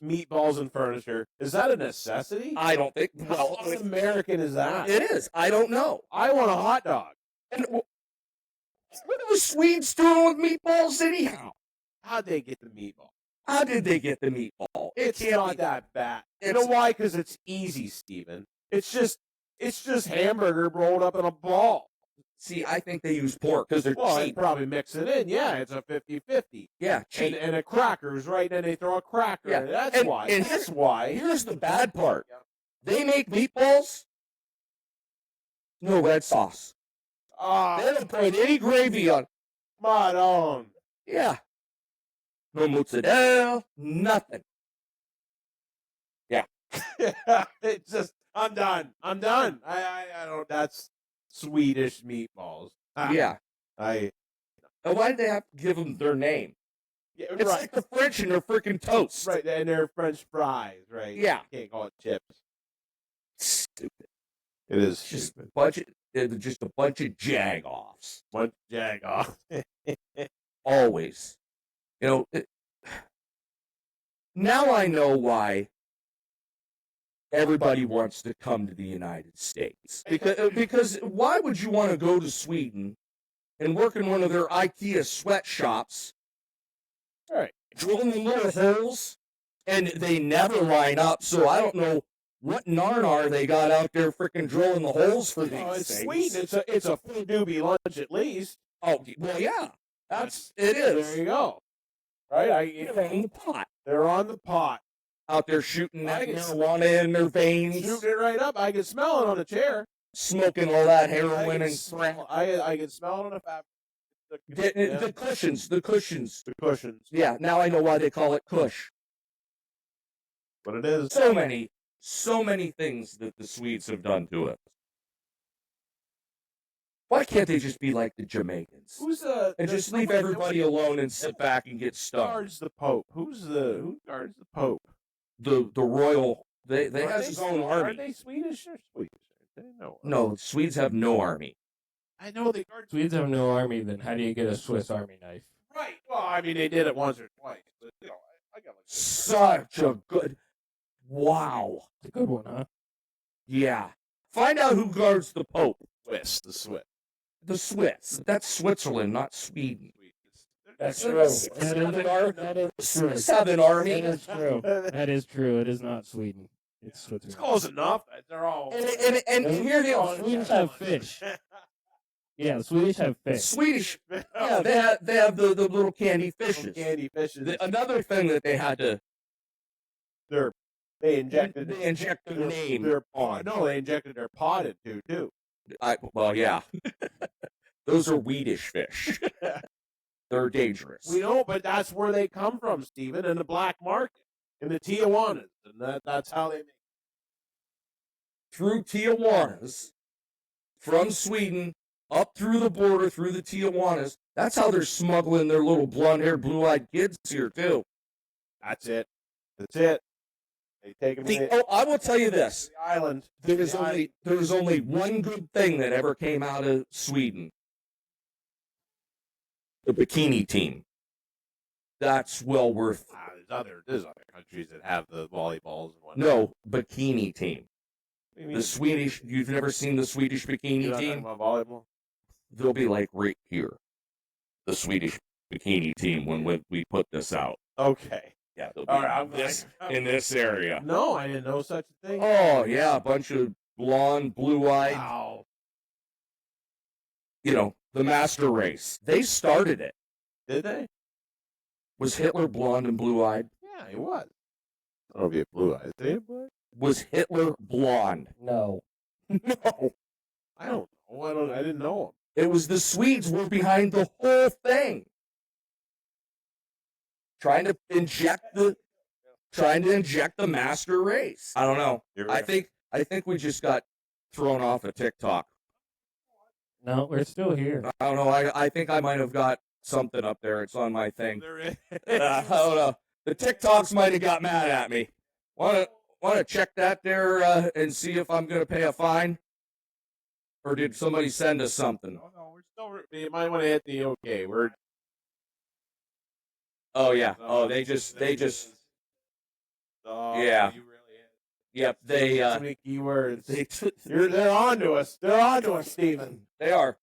Speaker 2: meatballs and furniture? Is that a necessity?
Speaker 1: I don't think.
Speaker 2: How un-American is that?
Speaker 1: It is. I don't know.
Speaker 2: I want a hot dog.
Speaker 1: And what are the Swedes doing with meatballs anyhow?
Speaker 2: How'd they get the meatball?
Speaker 1: How did they get the meatball?
Speaker 2: It's not that bad. You know why? Because it's easy, Steven. It's just hamburger rolled up in a ball.
Speaker 1: See, I think they use pork because they're cheap.
Speaker 2: They probably mix it in. Yeah, it's a 50-50.
Speaker 1: Yeah, cheap.
Speaker 2: And a cracker's right, and they throw a cracker in. That's why.
Speaker 1: And
Speaker 2: that's why.
Speaker 1: Here's the bad part. They make meatballs, no red sauce. They don't put any gravy on.
Speaker 2: Right on.
Speaker 1: Yeah. No mozzarella, nothing. Yeah.
Speaker 2: It's just, I'm done. I don't. That's Swedish meatballs.
Speaker 1: Yeah.
Speaker 2: I.
Speaker 1: And why did they have to give them their name?
Speaker 2: Yeah,
Speaker 1: It's
Speaker 2: right.
Speaker 1: like the French and their freaking toast.
Speaker 2: Right, and they're French fries, right?
Speaker 1: Yeah.
Speaker 2: You can't call it chips.
Speaker 1: Stupid.
Speaker 2: It is
Speaker 1: Just
Speaker 2: stupid.
Speaker 1: just a bunch of jag-offs.
Speaker 2: One jag off.
Speaker 1: Always. Now I know why everybody wants to come to the United States. Because why would you want to go to Sweden and work in one of their IKEA sweatshops,
Speaker 2: Right.
Speaker 1: drilling the little holes, and they never line up, so I don't know what narnar they got out there freaking drilling the holes for these
Speaker 2: It's
Speaker 1: things.
Speaker 2: Sweden. It's a full doobie lunch at least.
Speaker 1: Oh, well, yeah. It is.
Speaker 2: There you go. Right?
Speaker 1: They're on the pot.
Speaker 2: They're on the pot.
Speaker 1: Out there shooting that
Speaker 2: I can-
Speaker 1: marijuana in their veins,
Speaker 2: Shooting it right up. I can smell it on the chair.
Speaker 1: smoking all that
Speaker 2: I
Speaker 1: heroin
Speaker 2: can
Speaker 1: and
Speaker 2: smell. I can smell it on the fabric.
Speaker 1: the cushions.
Speaker 2: The cushions.
Speaker 1: Yeah, now I know why they call it Kush.
Speaker 2: But it is.
Speaker 1: So many things that the Swedes have done to us. Why can't they just be like the Jamaicans
Speaker 2: Who's
Speaker 1: and just leave everybody alone and sit back and get
Speaker 2: Who
Speaker 1: stoned?
Speaker 2: guards the Pope? Who guards the Pope?
Speaker 1: The royal they
Speaker 2: Are
Speaker 1: has
Speaker 2: they
Speaker 1: his own
Speaker 2: Are
Speaker 1: army.
Speaker 2: they Swedish or Swedish? They know.
Speaker 1: No, Swedes have no army.
Speaker 2: I know they guard.
Speaker 3: Swedes have no army, then how do you get a Swiss Army knife?
Speaker 2: Right. Well, I mean, they did it once or twice, but I got like
Speaker 1: Such a good. Wow.
Speaker 3: It's a good one, huh?
Speaker 1: Yeah. Find out who guards the Pope.
Speaker 2: the Swiss.
Speaker 1: The Swiss. That's Switzerland, not Sweden.
Speaker 3: That's
Speaker 1: true.
Speaker 3: That is true.
Speaker 1: Southern Army.
Speaker 3: That is true. That is true. It is not Sweden. It's
Speaker 2: It's
Speaker 3: Switzerland.
Speaker 2: close enough. They're all.
Speaker 1: And here they are.
Speaker 3: Swedes have fish. Yeah, the Swedish have fish.
Speaker 1: Swedish. Yeah, they have the little candy fishes.
Speaker 2: Candy fishes.
Speaker 1: Another thing that they had to.
Speaker 2: They injected.
Speaker 1: They inject their name.
Speaker 2: Their pod. No, they injected their pod into too.
Speaker 1: Well, yeah. Those are Swedish fish. They're dangerous.
Speaker 2: We know, but that's where they come from, Stephen, in the black market, in the Tijuanas, and that's how they make.
Speaker 1: Through Tijuanas, from Sweden, up through the border, through the Tijuanas. That's how they're smuggling their little blonde-haired, blue-eyed kids here, too.
Speaker 2: That's it. That's it. They take them to the
Speaker 1: I will tell you this.
Speaker 2: island.
Speaker 1: There is only one good thing that ever came out of Sweden. The bikini team. That's well worth.
Speaker 2: There's other countries that have the volleyballs and whatnot.
Speaker 1: No, bikini team.
Speaker 2: What do you mean?
Speaker 1: The Swedish. You've never seen the Swedish
Speaker 2: You're
Speaker 1: bikini
Speaker 2: not talking
Speaker 1: team?
Speaker 2: about volleyball?
Speaker 1: They'll be like right here. The Swedish bikini team when we put this out.
Speaker 2: Okay.
Speaker 1: Yeah, they'll be
Speaker 2: All right.
Speaker 1: in this area.
Speaker 2: No, I didn't know such a thing.
Speaker 1: Oh yeah, a bunch of blonde, blue-eyed.
Speaker 2: Wow.
Speaker 1: The master race. They started it.
Speaker 2: Did they?
Speaker 1: Was Hitler blonde and blue-eyed?
Speaker 2: Yeah, he was. I don't know if he had blue eyes. Did he have blue eyes?
Speaker 1: Was Hitler blonde?
Speaker 3: No.
Speaker 1: No.
Speaker 2: I don't know. I didn't know
Speaker 1: It was the Swedes were behind the whole thing. Trying to inject the master race. I don't know.
Speaker 2: him.
Speaker 1: I think we just got thrown off of TikTok.
Speaker 3: No, we're still here.
Speaker 1: I don't know. I think I might have got something up there. It's on my thing.
Speaker 2: There is.
Speaker 1: I don't know. The TikToks might have got mad at me. Want to check that there and see if I'm going to pay a fine? Or did somebody send us something?
Speaker 2: No, we're still. You might want to hit the okay. We're.
Speaker 1: Oh yeah. Oh, they just.
Speaker 2: Oh,
Speaker 1: Yeah.
Speaker 2: You really hit.
Speaker 1: Yep.
Speaker 2: So
Speaker 1: They.
Speaker 2: many keywords.
Speaker 1: They're
Speaker 2: They're on to us. They're on to us, Stephen.
Speaker 1: They are.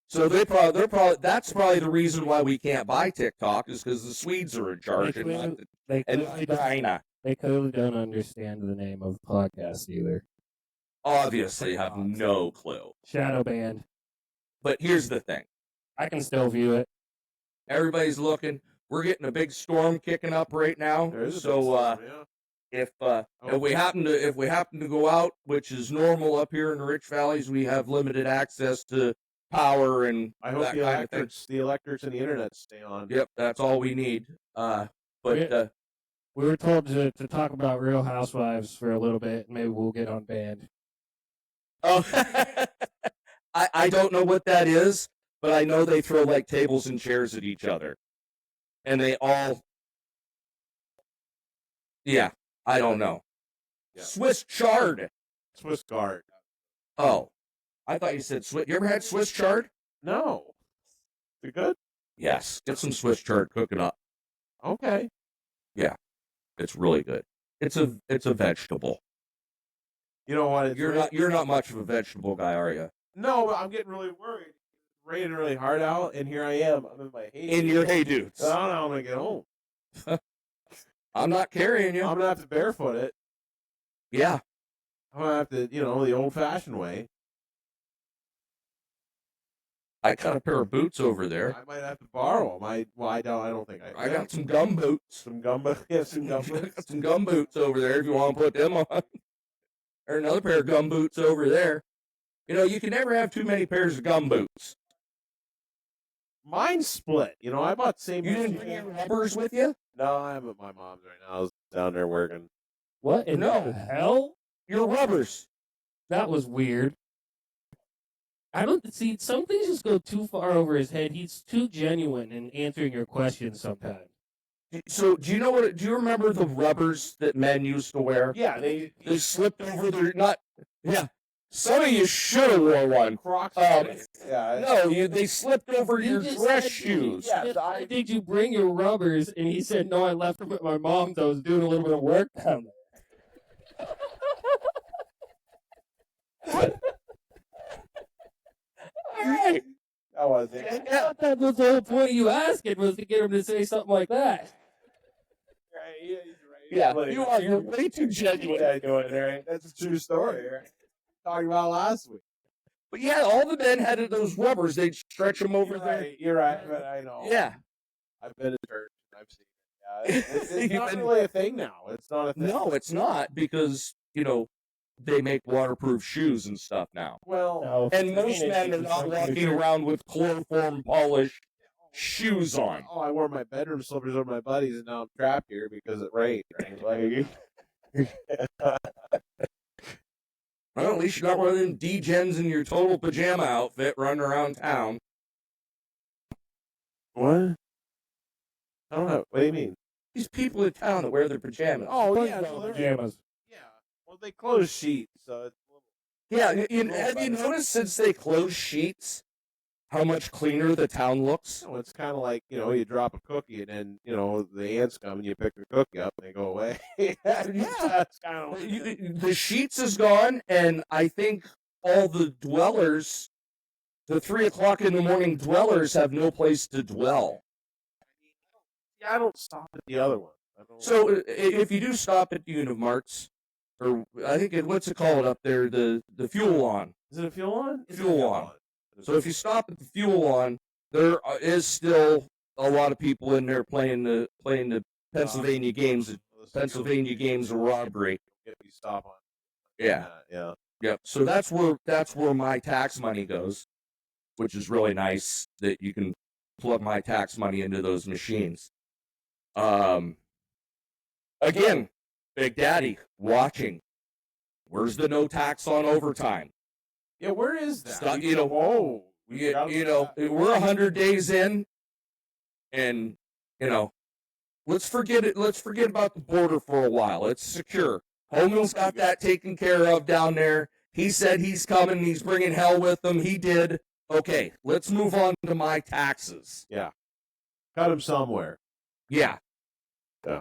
Speaker 1: So they're probably that's probably the reason why we can't buy TikTok is because the Swedes are in charge and not China.
Speaker 3: They clearly don't understand the name of the podcast either.
Speaker 1: Obviously, have no clue.
Speaker 3: Shadow banned.
Speaker 1: But here's the thing:
Speaker 3: I can still view it.
Speaker 1: everybody's looking. We're getting a big storm kicking up right now.
Speaker 2: There is a
Speaker 1: So
Speaker 2: big storm, yeah.
Speaker 1: if we happen to go out, which is normal up here in the Rich Valleys, we have limited access to power and
Speaker 2: I hope
Speaker 1: that
Speaker 2: the
Speaker 1: kind of thing.
Speaker 2: electrics and the internet stay on.
Speaker 1: Yep, that's all we need. But
Speaker 3: Yeah. We were told to talk about Real Housewives for a little bit, and maybe we'll get on band.
Speaker 1: Oh, I don't know what that is, but I know they throw like tables and chairs at each other, and they all. Yeah, I don't know.
Speaker 2: Yeah.
Speaker 1: Swiss chard.
Speaker 2: Swiss guard.
Speaker 1: Oh, I thought you said Swiss. You ever had Swiss chard?
Speaker 2: No. Is it good?
Speaker 1: Yes. Get some Swiss chard. Cook it up.
Speaker 2: Okay.
Speaker 1: It's really good. It's a vegetable.
Speaker 2: You know what?
Speaker 1: You're not much of a vegetable guy, are you?
Speaker 2: No, but I'm getting really worried. It's raining really hard out, and here I am. I'm in my hay.
Speaker 1: In your hay dudes.
Speaker 2: I don't know how I'm gonna get home.
Speaker 1: I'm not carrying you.
Speaker 2: I'm gonna have to barefoot it.
Speaker 1: Yeah.
Speaker 2: I'm gonna have to, the old-fashioned way.
Speaker 1: I got a pair of boots over there.
Speaker 2: I might have to borrow them. I don't think
Speaker 1: I got some gum boots.
Speaker 2: some gum. Yeah, some gum.
Speaker 1: I got some gum boots over there if you want to put them on. Or another pair of gum boots over there. You can never have too many pairs of gum boots.
Speaker 2: Mine split. I bought the same.
Speaker 1: You didn't bring your rubbers with you?
Speaker 2: No, I'm at my mom's right now. I was down there working.
Speaker 3: What in
Speaker 1: No.
Speaker 3: the hell?
Speaker 1: Your rubbers.
Speaker 3: That was weird. I don't see. Some things just go too far over his head. He's too genuine in answering your questions sometimes.
Speaker 1: So, do you remember the rubbers that men used to wear?
Speaker 2: Yeah, they
Speaker 1: slipped over their not. Yeah, some of you should have wore one.
Speaker 2: Crocs. Yeah.
Speaker 1: No, they slipped over
Speaker 3: You
Speaker 1: your
Speaker 3: just
Speaker 1: dress
Speaker 3: said-
Speaker 1: shoes.
Speaker 3: you just said, did you bring your rubbers? And he said, no, I left them at my mom's. I was doing a little bit of work down there. All right.
Speaker 2: That was it.
Speaker 3: I thought that was the whole point of you asking was to get him to say something like that.
Speaker 2: Right, yeah, he's right.
Speaker 1: Yeah,
Speaker 2: Like,
Speaker 1: you're way too genuine.
Speaker 2: Yeah, doing it, right? That's a true story, right? Talking about last week.
Speaker 1: But yeah, all the men had those rubbers. They'd stretch them over
Speaker 2: You're
Speaker 1: there.
Speaker 2: right. You're right, but I know.
Speaker 1: Yeah.
Speaker 2: I've been to church. I've seen it. Yeah, it's
Speaker 1: You've
Speaker 2: not
Speaker 1: been-
Speaker 2: really a thing now. It's not a thing.
Speaker 1: No, it's not because they make waterproof shoes and stuff now.
Speaker 2: Well,
Speaker 3: No,
Speaker 1: And most men are not walking around with chloroform polished shoes on.
Speaker 2: oh, I wore my bedroom slippers with my buddies, and now I'm trapped here because it rained. Right? Like,
Speaker 1: Well, at least you're not one of them D-gens in your total pajama outfit running around town.
Speaker 2: what? I don't know. What do you mean?
Speaker 1: These people in town that wear their pajamas.
Speaker 2: Oh, yeah. So they're-
Speaker 3: pajamas.
Speaker 2: yeah. Well, they close sheets, so it's a little.
Speaker 1: Yeah, have you noticed since they closed sheets how much cleaner the town looks?
Speaker 2: No, it's kind of like, you drop a cookie and then, the ants come and you pick the cookie up and they go away. That's kind of
Speaker 1: The sheets is gone, and I think all the dwellers, the 3 o'clock in the morning dwellers, have no place to dwell.
Speaker 2: Yeah, I don't stop at the other one. I don't.
Speaker 1: So if you do stop at Unimarts, or I think what's it called up there, the fuel on.
Speaker 2: Is it a fuel on? It's a
Speaker 1: Fuel on. So if you stop at the fuel on, there is still a lot of people in there playing the Pennsylvania games. Pennsylvania games of robbery.
Speaker 2: If you stop on.
Speaker 1: Yeah.
Speaker 2: Yeah.
Speaker 1: Yep. So that's where my tax money goes, which is really nice that you can plug my tax money into those machines. Again, Big Daddy watching. Where's the no tax on overtime?
Speaker 2: Yeah, where is that?
Speaker 1: Stop,
Speaker 2: Whoa.
Speaker 1: We're 100 days in, and let's forget it. Let's forget about the border for a while. It's secure. Hogan's got that taken care of down there. He said he's coming. He's bringing hell with him. He did. Okay, let's move on to my taxes.
Speaker 2: Cut him somewhere.
Speaker 1: Yeah.
Speaker 2: Yeah.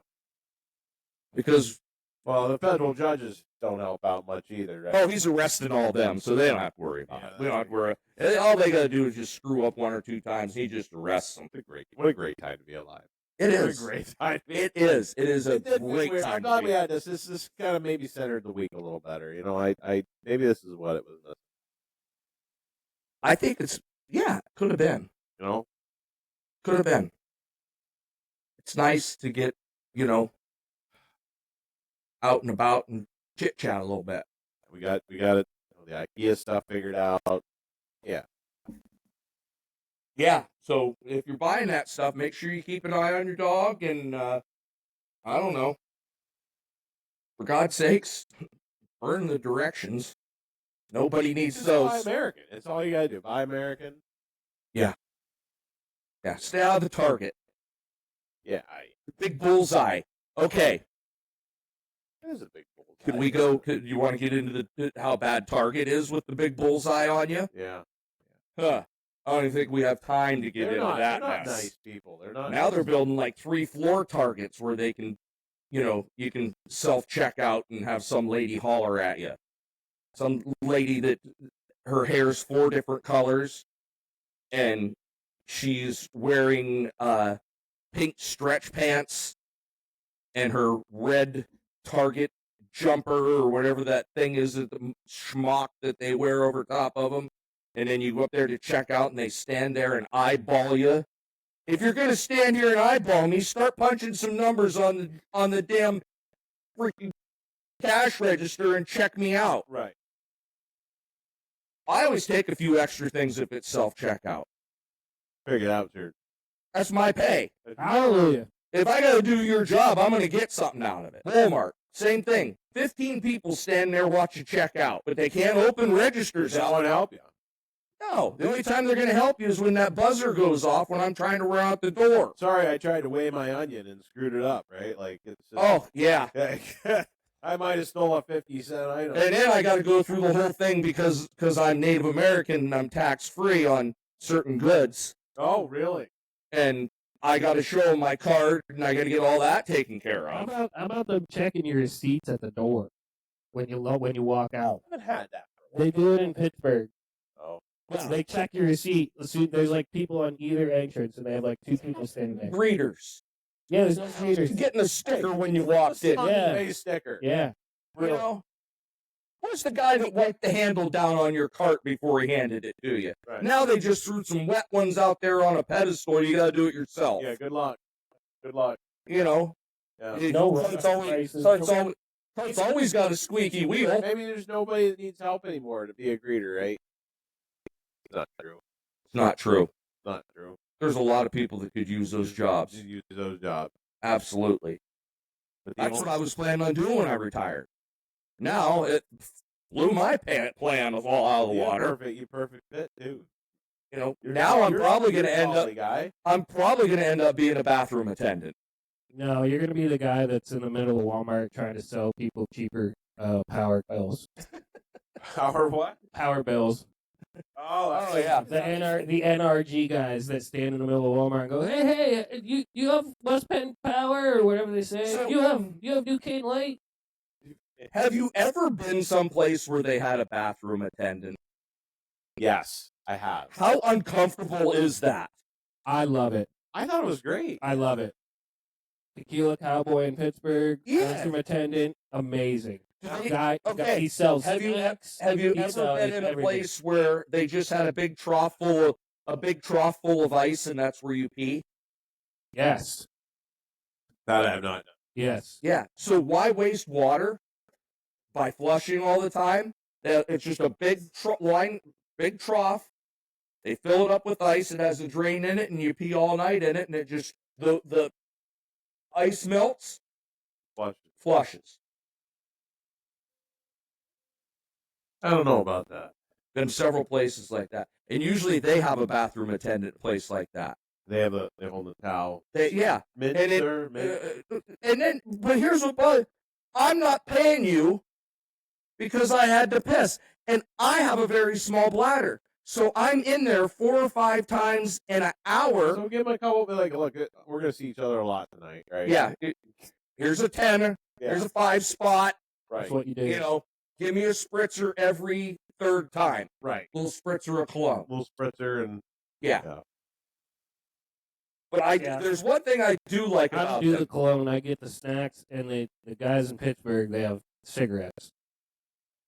Speaker 1: Because,
Speaker 2: Well, the federal judges don't help out much either, right?
Speaker 1: oh, he's arresting all them, so they don't have to worry about it. We don't have to worry. All they got to do is just screw up 1 or 2 times. He just arrests them.
Speaker 2: What a great time to be alive.
Speaker 1: It
Speaker 2: What
Speaker 1: is.
Speaker 2: a great time.
Speaker 1: It is. It is a
Speaker 2: It did
Speaker 1: great
Speaker 2: weird.
Speaker 1: time.
Speaker 2: I'm glad we had this. This kind of maybe centered the week a little better. I maybe this is what it was.
Speaker 1: I think could have been. Could have been. It's nice to get, out and about and chit chat a little bit.
Speaker 2: We got it. The IKEA stuff figured out.
Speaker 1: Yeah. So if you're buying that stuff, make sure you keep an eye on your dog and I don't know, For God's sakes, burn the directions. Nobody needs
Speaker 2: Just buy
Speaker 1: those.
Speaker 2: American. That's all you gotta do. Buy American.
Speaker 1: Yeah, stay out of the Target.
Speaker 2: Yeah,
Speaker 1: Big bullseye. Okay,
Speaker 2: that is a big bull.
Speaker 1: can we go? You want to get into how bad Target is with the big bullseye on you?
Speaker 2: Yeah.
Speaker 1: Huh. I don't even think we have time to get
Speaker 2: They're
Speaker 1: into
Speaker 2: not,
Speaker 1: that
Speaker 2: they're not
Speaker 1: mess.
Speaker 2: nice people. They're not.
Speaker 1: Now they're building like 3-floor Targets where they can, you can self-check out and have some lady holler at you. Some lady that her hair's 4 different colors and she's wearing pink stretch pants and her red Target jumper or whatever that thing is, that the schmuck that they wear over top of them. And then you go up there to check out and they stand there and eyeball you. If you're going to stand here and eyeball me, start punching some numbers on the damn freaking cash register and check me out.
Speaker 2: Right.
Speaker 1: I always take a few extra things if it's self-checkout.
Speaker 2: Figure it out, sir.
Speaker 1: That's my pay.
Speaker 3: Hallelujah.
Speaker 1: If I got to do your job, I'm going to get something out of it. Walmart, same thing. 15 people stand there watching checkout, but they can't open registers
Speaker 2: Does that one
Speaker 1: out.
Speaker 2: help you?
Speaker 1: No, the only time they're going to help you is when that buzzer goes off when I'm trying to run out the door.
Speaker 2: Sorry, I tried to weigh my onion and screwed it up. Right? Like it's.
Speaker 1: Oh, yeah.
Speaker 2: I might have stole a 50-cent item.
Speaker 1: And then I got to go through the whole thing because I'm Native American and I'm tax-free on certain goods.
Speaker 2: Oh, really?
Speaker 1: And I got to show them my card and I got to get all that taken care
Speaker 3: How
Speaker 1: of.
Speaker 3: about them checking your receipts at the door when you walk out?
Speaker 2: I haven't had that.
Speaker 3: They do it in Pittsburgh.
Speaker 2: Oh.
Speaker 3: They check your receipt. There's like people on either entrance, and they have like 2 people standing there.
Speaker 1: Greeters.
Speaker 3: Yeah, there's no greeters.
Speaker 1: Getting a sticker when you walked in.
Speaker 3: Yeah.
Speaker 2: Face sticker.
Speaker 3: Yeah.
Speaker 1: You know? Who's the guy that wiped the handle down on your cart before he handed it to you?
Speaker 2: Right.
Speaker 1: Now they just threw some wet ones out there on a pedestal. You got to do it yourself.
Speaker 2: Yeah. Good luck. Good luck.
Speaker 1: You know?
Speaker 2: Yeah.
Speaker 3: No
Speaker 1: So it's always got a squeaky wheel.
Speaker 2: Maybe there's nobody that needs help anymore to be a greeter, right? It's not true.
Speaker 1: It's not true.
Speaker 2: It's not true.
Speaker 1: There's a lot of people that could use those jobs.
Speaker 2: Just use those jobs.
Speaker 1: Absolutely.
Speaker 2: But the
Speaker 1: That's
Speaker 2: only-
Speaker 1: what I was planning on doing when I retired. Now it blew my plan of all out of the
Speaker 2: Yeah,
Speaker 1: water.
Speaker 2: Perfect. You perfect fit too.
Speaker 1: You know,
Speaker 2: You're-
Speaker 1: now I'm
Speaker 2: you're-
Speaker 1: probably
Speaker 2: you're
Speaker 1: going to
Speaker 2: a
Speaker 1: end up.
Speaker 2: quality guy.
Speaker 1: I'm probably going to end up being a bathroom attendant.
Speaker 3: No, you're gonna be the guy that's in the middle of Walmart trying to sell people cheaper power bills.
Speaker 2: Or what?
Speaker 3: Power bills.
Speaker 2: Oh,
Speaker 1: yeah.
Speaker 3: The NRG guys that stand in the middle of Walmart and go, hey, you have West Penn Power or whatever they say.
Speaker 1: So-
Speaker 3: you have Duquesne Light.
Speaker 1: Have you ever been someplace where they had a bathroom attendant?
Speaker 2: Yes, I have.
Speaker 1: How uncomfortable is that?
Speaker 3: I love it.
Speaker 2: I thought it was great.
Speaker 3: I love it. Tequila Cowboy in Pittsburgh,
Speaker 1: Yeah.
Speaker 3: bathroom attendant, amazing.
Speaker 1: Hey,
Speaker 3: Guy,
Speaker 1: okay.
Speaker 3: he sells
Speaker 1: Have you
Speaker 3: snacks.
Speaker 1: Have you
Speaker 3: he
Speaker 1: ever
Speaker 3: sells
Speaker 1: been in a
Speaker 3: everything.
Speaker 1: place where they just had a big trough full of ice and that's where you pee?
Speaker 3: Yes.
Speaker 2: That I have not done.
Speaker 3: Yes.
Speaker 1: Yeah. So why waste water by flushing all the time? It's just a big trough. They fill it up with ice. It has a drain in it, and you pee all night in it, and it just the ice melts, flushes.
Speaker 2: I don't know about that.
Speaker 1: Been several places like that, and usually they have a bathroom attendant place like that.
Speaker 2: They hold the towel.
Speaker 1: Yeah,
Speaker 2: Mint,
Speaker 1: and it,
Speaker 2: sir, mint.
Speaker 1: and then, but here's what I'm not paying you because I had to piss, and I have a very small bladder, so I'm in there 4 or 5 times in an hour.
Speaker 2: So give them a couple. Be like, look, we're gonna see each other a lot tonight, right?
Speaker 1: Yeah, here's a 10,
Speaker 2: Yeah.
Speaker 1: here's a 5 spot.
Speaker 2: Right.
Speaker 3: That's what you do.
Speaker 1: You know, give me a spritzer every 3rd time.
Speaker 2: Right.
Speaker 1: Little spritzer of cologne.
Speaker 2: Little spritzer and
Speaker 1: Yeah. But there's one thing I do like
Speaker 3: I
Speaker 1: about
Speaker 3: don't do
Speaker 1: them.
Speaker 3: the cologne. I get the snacks, and the guys in Pittsburgh, they have cigarettes.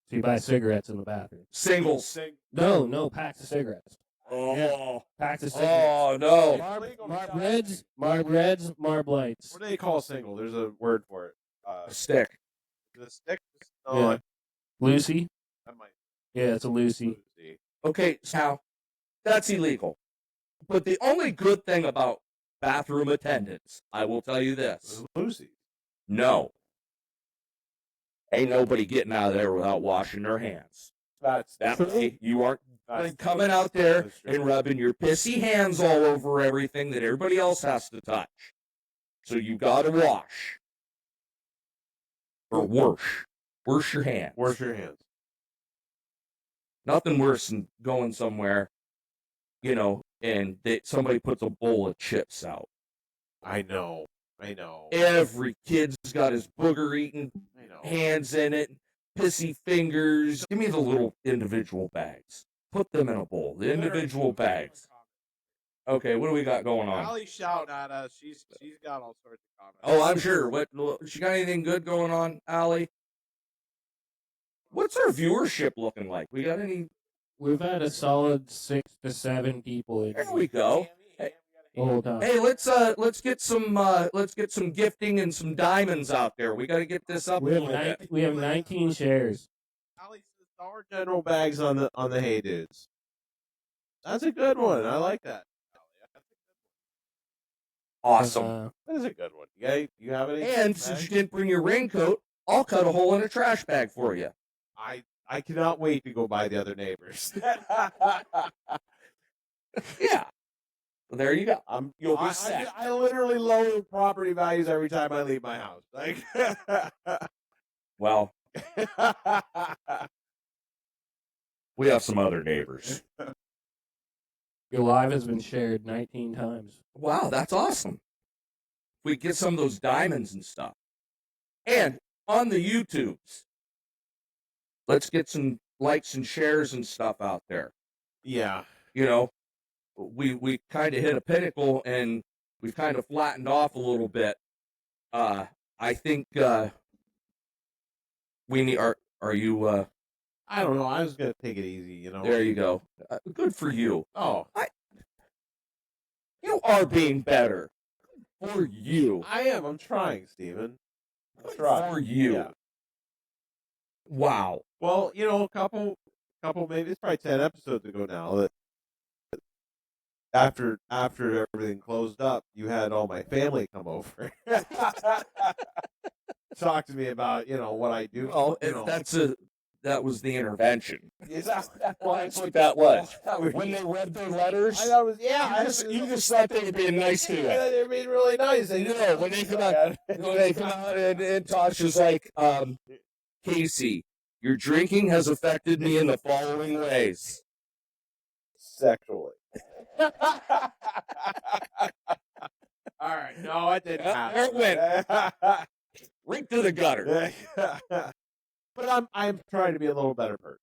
Speaker 3: So you buy cigarettes in the bathroom.
Speaker 1: Singles.
Speaker 3: No, packs of cigarettes.
Speaker 1: Oh,
Speaker 3: Packs of cigarettes.
Speaker 1: oh no.
Speaker 3: Marb Reds, Marb Lights.
Speaker 2: What do they call single? There's a word for it.
Speaker 1: A stick.
Speaker 2: The stick.
Speaker 3: Yeah. Lucy?
Speaker 2: I might.
Speaker 3: Yeah, it's a Lucy.
Speaker 1: Okay, now that's illegal. But the only good thing about bathroom attendants, I will tell you this.
Speaker 2: Lucy.
Speaker 1: No. Ain't nobody getting out of there without washing their hands.
Speaker 2: That's
Speaker 1: That way you aren't
Speaker 2: that's
Speaker 1: coming out there
Speaker 2: That's true.
Speaker 1: and rubbing your pissy hands all over everything that everybody else has to touch. So you gotta wash. Or wash. Wash your hands.
Speaker 2: Wash your hands.
Speaker 1: Nothing worse than going somewhere, and somebody puts a bowl of chips out.
Speaker 2: I know.
Speaker 1: Every kid's got his booger-eating
Speaker 2: I know.
Speaker 1: hands in it, pissy fingers. Give me the little individual bags. Put them in a bowl. The individual bags. Okay, what do we got going on?
Speaker 2: Allie's shouting at us. She's got all sorts of comments.
Speaker 1: Oh, I'm sure. What she got anything good going on, Allie? What's our viewership looking like? We got any?
Speaker 3: We've had a solid 6 to 7 people in.
Speaker 1: There we go.
Speaker 3: the whole time.
Speaker 1: Hey, let's get some gifting and some diamonds out there. We got to get this up a little bit.
Speaker 3: We have 19 shares.
Speaker 2: Allie says Dollar General bags on the Hey Dudes. That's a good one. I like that.
Speaker 1: Awesome.
Speaker 2: That is a good one. You have any?
Speaker 1: And since you didn't bring your raincoat, I'll cut a hole in a trash bag for you.
Speaker 2: I cannot wait to go by the other neighbors.
Speaker 1: Yeah. Well, there you go. You'll be set.
Speaker 2: I literally lower property values every time I leave my house. Like,
Speaker 1: Well, we have some other neighbors.
Speaker 3: Your live has been shared 19 times.
Speaker 1: Wow, that's awesome. We get some of those diamonds and stuff. And on the YouTubes, let's get some likes and shares and stuff out there.
Speaker 2: yeah.
Speaker 1: We kind of hit a pinnacle and we've kind of flattened off a little bit. I think we need. Are you?
Speaker 2: I don't know. I was gonna take it easy.
Speaker 1: There you go. Good for you.
Speaker 2: Oh,
Speaker 1: You are being better. For you.
Speaker 2: I am. I'm trying, Steven. I'm
Speaker 1: Good
Speaker 2: trying.
Speaker 1: for you.
Speaker 2: Yeah.
Speaker 1: Wow.
Speaker 2: Well, a couple, maybe it's probably 10 episodes ago now that after everything closed up, you had all my family come over, talk to me about what I do.
Speaker 1: Well, that was the intervention. Well, that's what that was. When they read their letters,
Speaker 2: I thought it was
Speaker 1: you just thought they were being nice to you.
Speaker 2: They're being really nice.
Speaker 1: When they come out, and Tasha's like, Casey, your drinking has affected me in the following ways.
Speaker 2: Sexually. All right. No, it didn't happen.
Speaker 1: There it went. Right to the gutter.
Speaker 2: But I'm trying to be a little better person.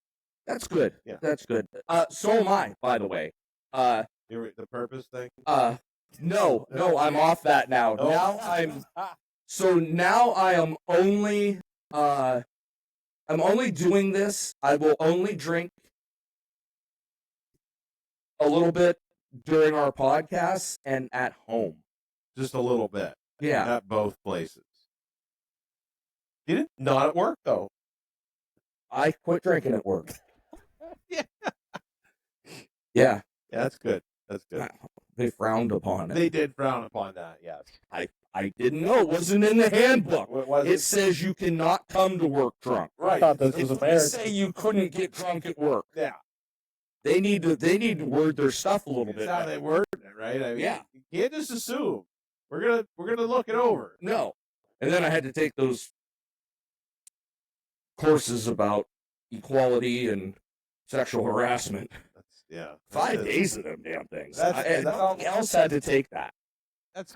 Speaker 1: That's good.
Speaker 2: Yeah.
Speaker 1: That's good. So am I, by the way.
Speaker 2: The purpose thing?
Speaker 1: No, I'm off that now.
Speaker 2: Oh.
Speaker 1: Now I am only I'm only doing this. I will only drink a little bit during our podcasts and at home.
Speaker 2: Just a little bit.
Speaker 1: Yeah.
Speaker 2: At both places. Did it? Not at work, though.
Speaker 1: I quit drinking at work.
Speaker 2: Yeah.
Speaker 1: Yeah.
Speaker 2: Yeah, that's good. That's good.
Speaker 1: They frowned upon it.
Speaker 2: They did frown upon that, yes.
Speaker 1: I didn't know. It wasn't in the handbook.
Speaker 2: What was
Speaker 1: It says you cannot come to work drunk.
Speaker 2: Right.
Speaker 3: I thought this was
Speaker 1: It
Speaker 3: American.
Speaker 1: didn't say you couldn't get drunk at work.
Speaker 2: Yeah.
Speaker 1: They need to word their stuff a little
Speaker 2: That's
Speaker 1: bit.
Speaker 2: how
Speaker 1: better.
Speaker 2: they worded it, right? I mean,
Speaker 1: Yeah.
Speaker 2: you can't just assume. We're gonna look it over.
Speaker 1: No. And then I had to take those courses about equality and sexual harassment.
Speaker 2: Yeah.
Speaker 1: 5 days of them damn things.
Speaker 2: That's-
Speaker 1: Nobody else had to take that.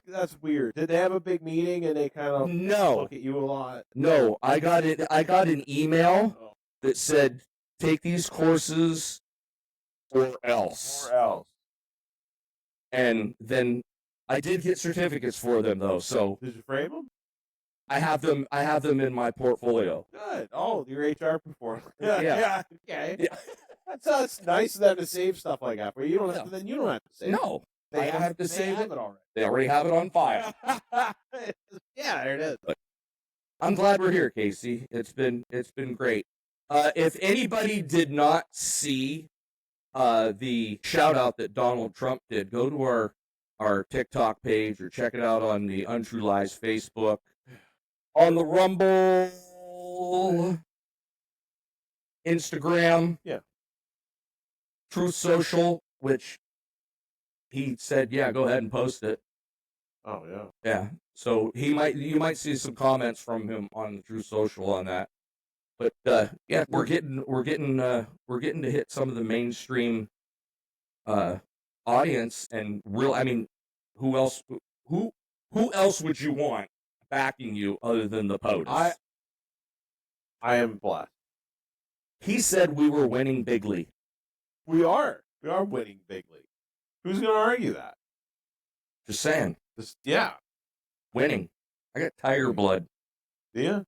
Speaker 2: That's weird. Did they have a big meeting and they kind of
Speaker 1: No.
Speaker 2: look at you a lot?
Speaker 1: No. I got an email
Speaker 2: Oh.
Speaker 1: that said, take these courses or else.
Speaker 2: Or else.
Speaker 1: And then I did get certificates for them though, so
Speaker 2: Did you frame them?
Speaker 1: I have them in my portfolio.
Speaker 2: Good. Oh, your HR performance.
Speaker 1: Yeah.
Speaker 2: Okay.
Speaker 1: Yeah.
Speaker 2: That's nice of them to save stuff like that. But you don't have to,
Speaker 1: No.
Speaker 2: then you don't have to save it.
Speaker 1: No. I have to
Speaker 2: they
Speaker 1: save
Speaker 2: have
Speaker 1: it.
Speaker 2: it already.
Speaker 1: They already have it on file.
Speaker 2: Yeah, there it is.
Speaker 1: I'm glad we're here, Casey. It's been great. If anybody did not see the shout out that Donald Trump did, go to our TikTok page or check it out on the Untrue Lies Facebook, on the Rumble, Google, Instagram,
Speaker 2: Yeah.
Speaker 1: Truth Social, which he said, yeah, go ahead and post it.
Speaker 2: Oh yeah.
Speaker 1: Yeah. So you might see some comments from him on the Truth Social on that. But yeah, we're getting to hit some of the mainstream audience and real. I mean, who else? Who else would you want backing you other than the POTUS?
Speaker 2: I am blessed.
Speaker 1: He said we were winning bigly.
Speaker 2: We are winning bigly. Who's going to argue that?
Speaker 1: Just saying,
Speaker 2: Yeah.
Speaker 1: winning. I got tiger blood.
Speaker 2: Yeah.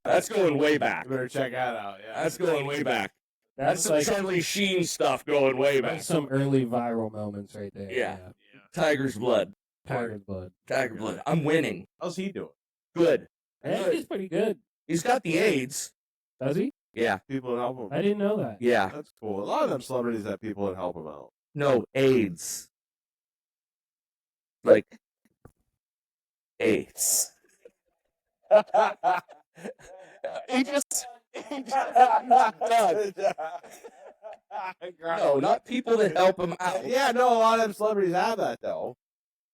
Speaker 1: That's going way back.
Speaker 2: You better check that out. Yeah.
Speaker 1: That's going way back. That's
Speaker 3: That's
Speaker 1: some
Speaker 3: like
Speaker 1: Charlie Sheen stuff going way back.
Speaker 3: that's some early viral moments right there.
Speaker 1: Yeah. Tiger's blood.
Speaker 3: Tiger's blood.
Speaker 1: Tiger blood. I'm winning.
Speaker 2: How's he doing?
Speaker 1: Good.
Speaker 3: Yeah, he's pretty good.
Speaker 1: He's got the AIDS.
Speaker 3: Does he?
Speaker 1: Yeah.
Speaker 2: People that help him.
Speaker 3: I didn't know that.
Speaker 1: Yeah.
Speaker 2: That's cool. A lot of them celebrities have people that help him out.
Speaker 1: No, AIDS. Like AIDS. He just no, not people that help him out.
Speaker 2: Yeah, no, a lot of them celebrities have that though.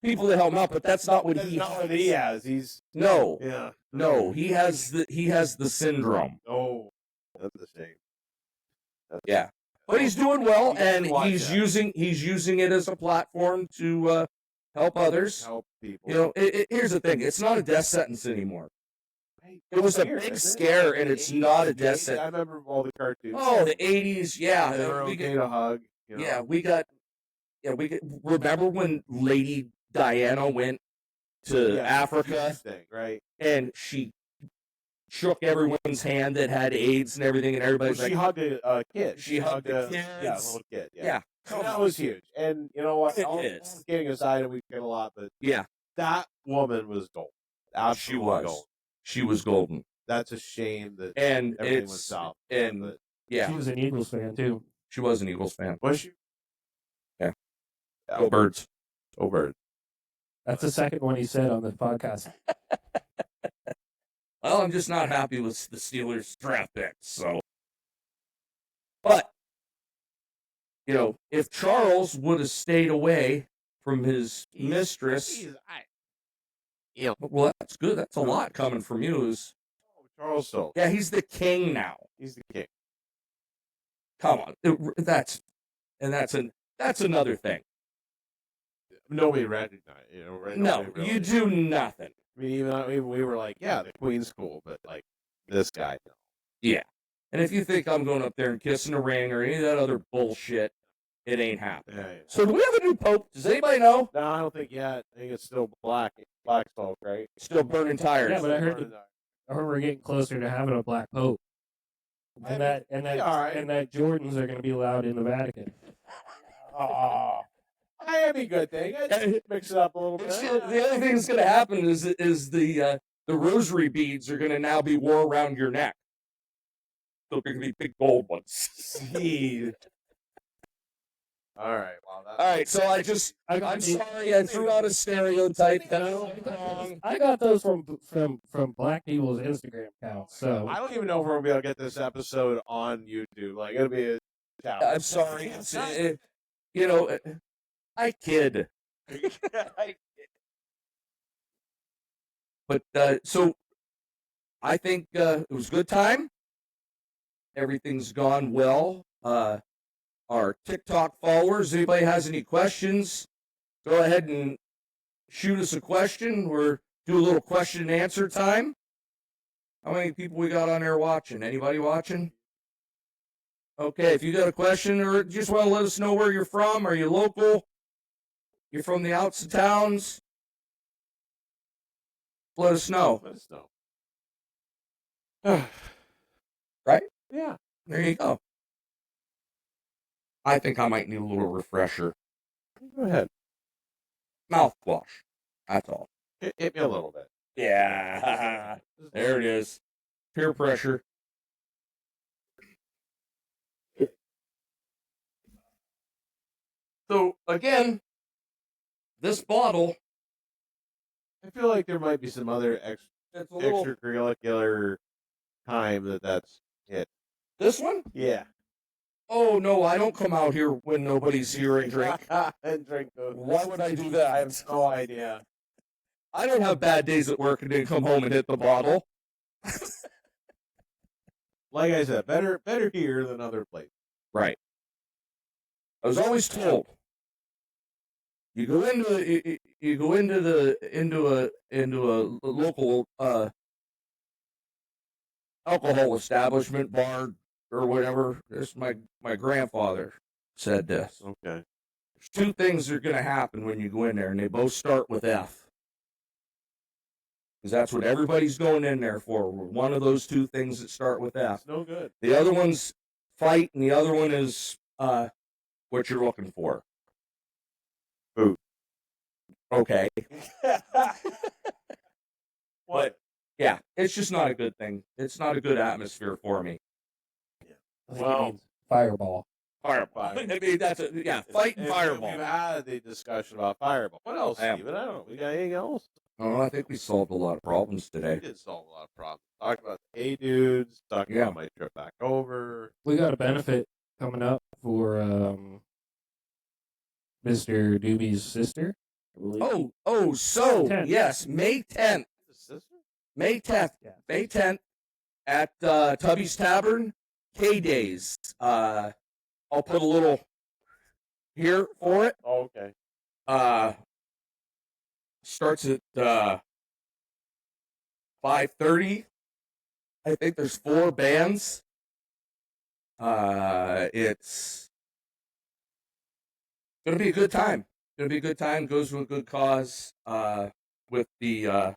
Speaker 1: People that help him out, but that's not what
Speaker 2: That's
Speaker 1: he
Speaker 2: not what he has. He's
Speaker 1: No.
Speaker 2: yeah.
Speaker 1: No, he has the syndrome.
Speaker 2: Oh, that's a shame.
Speaker 1: Yeah. But he's doing well,
Speaker 2: You gotta
Speaker 1: and
Speaker 2: watch
Speaker 1: he's
Speaker 2: that.
Speaker 1: using it as a platform to help others.
Speaker 2: Help people.
Speaker 1: You know, here's the thing: it's not a death sentence anymore.
Speaker 2: Right.
Speaker 1: It was a
Speaker 2: Weird,
Speaker 1: big
Speaker 2: isn't it?
Speaker 1: scare, and it's not a death
Speaker 2: I
Speaker 1: sentence.
Speaker 2: remember all the cartoons.
Speaker 1: Oh, the '80s, yeah.
Speaker 2: They were
Speaker 1: we
Speaker 2: okay
Speaker 1: got-
Speaker 2: to hug. You know?
Speaker 1: yeah, we got. Remember when Lady Diana went to
Speaker 2: Yeah,
Speaker 1: Africa
Speaker 2: thing, right?
Speaker 1: and she shook everyone's hand that had AIDS and everything, and
Speaker 2: Well,
Speaker 1: everybody's
Speaker 2: she
Speaker 1: like,
Speaker 2: hugged a kid.
Speaker 1: She hugged a
Speaker 2: Yeah, a
Speaker 1: kids.
Speaker 2: little kid. Yeah.
Speaker 1: yeah,
Speaker 2: And that was huge. And you know what?
Speaker 1: It
Speaker 2: All
Speaker 1: is.
Speaker 2: kidding aside, and we get a lot, but
Speaker 1: yeah.
Speaker 2: that woman was gold.
Speaker 1: She
Speaker 2: Absolutely
Speaker 1: was.
Speaker 2: gold.
Speaker 1: She was golden,
Speaker 2: That's a shame that
Speaker 1: and
Speaker 2: everything went
Speaker 1: it's
Speaker 2: south.
Speaker 1: and
Speaker 2: But
Speaker 1: yeah,
Speaker 3: She was an Eagles fan too.
Speaker 1: she was an Eagles fan.
Speaker 2: was she?
Speaker 1: Yeah.
Speaker 2: Yeah.
Speaker 1: Go Birds.
Speaker 2: Go Birds.
Speaker 3: That's the second one he said on the podcast.
Speaker 1: Well, I'm just not happy with the Steelers draft picks. So, but you know, if Charles would have stayed away from his mistress, well, that's good. That's a lot coming from you.
Speaker 2: Charles Soule.
Speaker 1: Yeah, he's the king now.
Speaker 2: He's the king.
Speaker 1: Come on, that's another thing.
Speaker 2: Nobody recognized, right?
Speaker 1: No,
Speaker 2: Nobody
Speaker 1: you
Speaker 2: really-
Speaker 1: do nothing.
Speaker 2: I mean, even we were like, yeah, the Queen's cool, but like this guy, no.
Speaker 1: And if you think I'm going up there and kissing a ring or any of that other bullshit, it ain't happening.
Speaker 2: Yeah, yeah.
Speaker 1: So do we have a new pope? Does anybody know?
Speaker 2: No, I don't think yet. I think it's still black smoke, right?
Speaker 1: Still burning tires.
Speaker 3: Yeah, but I heard we're getting closer to having a black pope,
Speaker 2: I
Speaker 3: and
Speaker 2: mean,
Speaker 3: that Jordans are going to be allowed in the Vatican.
Speaker 2: Oh, that'd be a good thing. I'd mix it up a little bit.
Speaker 1: The other thing that's going to happen is the rosary beads are going to now be worn around your neck. So they're going to be big gold ones.
Speaker 2: Jeez. All right. Well, that's
Speaker 1: All right, so I'm sorry I threw out a stereotype that I don't wrong.
Speaker 3: I got those from black people's Instagram accounts. So
Speaker 2: I don't even know if we're gonna be able to get this episode on YouTube. Like, it'll be a challenge.
Speaker 1: I'm sorry. I kid. But so I think it was a good time. Everything's gone well. Our TikTok followers, anybody has any questions, go ahead and shoot us a question or do a little question and answer time. How many people we got on there watching? Anybody watching? Okay, if you got a question or just want to let us know where you're from, are you local? You're from the outs of towns? Let us know.
Speaker 2: Let us know.
Speaker 1: Right?
Speaker 2: Yeah.
Speaker 1: There you go. I think I might need a little refresher.
Speaker 2: Go ahead.
Speaker 1: Mouthwash. That's all.
Speaker 2: Hit me a little bit.
Speaker 1: Yeah. There it is. Peer pressure. So, again, this bottle,
Speaker 2: I feel like there might be some other
Speaker 1: It's a little.
Speaker 2: extracurricular time that's it.
Speaker 1: This one?
Speaker 2: Yeah.
Speaker 1: Oh no, I don't come out here when nobody's here and drink.
Speaker 2: And drink those.
Speaker 1: Why would I do that?
Speaker 2: I have no idea.
Speaker 1: I don't have bad days at work and then come home and hit the bottle.
Speaker 2: Like I said, better here than other places.
Speaker 1: Right. I was always told you go into a local alcohol establishment, bar or whatever. This my grandfather said this.
Speaker 2: Okay.
Speaker 1: There's two things that are going to happen when you go in there, and they both start with F. Because that's what everybody's going in there for. One of those two things that start with F.
Speaker 2: It's no good.
Speaker 1: The other one's fight, and the other one is what you're looking for.
Speaker 2: Food.
Speaker 1: Okay.
Speaker 2: What?
Speaker 1: Yeah, it's just not a good thing. It's not a good atmosphere for me.
Speaker 3: I think it
Speaker 2: Well-
Speaker 3: means fireball.
Speaker 1: Fireball. I mean, that's fight and fireball.
Speaker 2: We've had the discussion about fireball. What else,
Speaker 1: Yeah.
Speaker 2: Steven? I don't know. We got anything else?
Speaker 1: Oh, I think we solved a lot of problems
Speaker 2: We
Speaker 1: today.
Speaker 2: did solve a lot of problems. Talked about the Hey Dudes. Talked
Speaker 1: Yeah.
Speaker 2: about my trip back over.
Speaker 3: We got a benefit coming up for Mr. Doobie's sister. I believe.
Speaker 1: So
Speaker 3: 10th.
Speaker 1: yes, May 10th.
Speaker 2: The sister?
Speaker 1: May 10th.
Speaker 3: Yeah.
Speaker 1: May 10th at Tubby's Tavern, K-Days. I'll put a little here for it.
Speaker 2: Oh, okay.
Speaker 1: Starts at 5:30. I think there's 4 bands. It's gonna be a good time. Gonna be a good time. Goes to a good cause. With the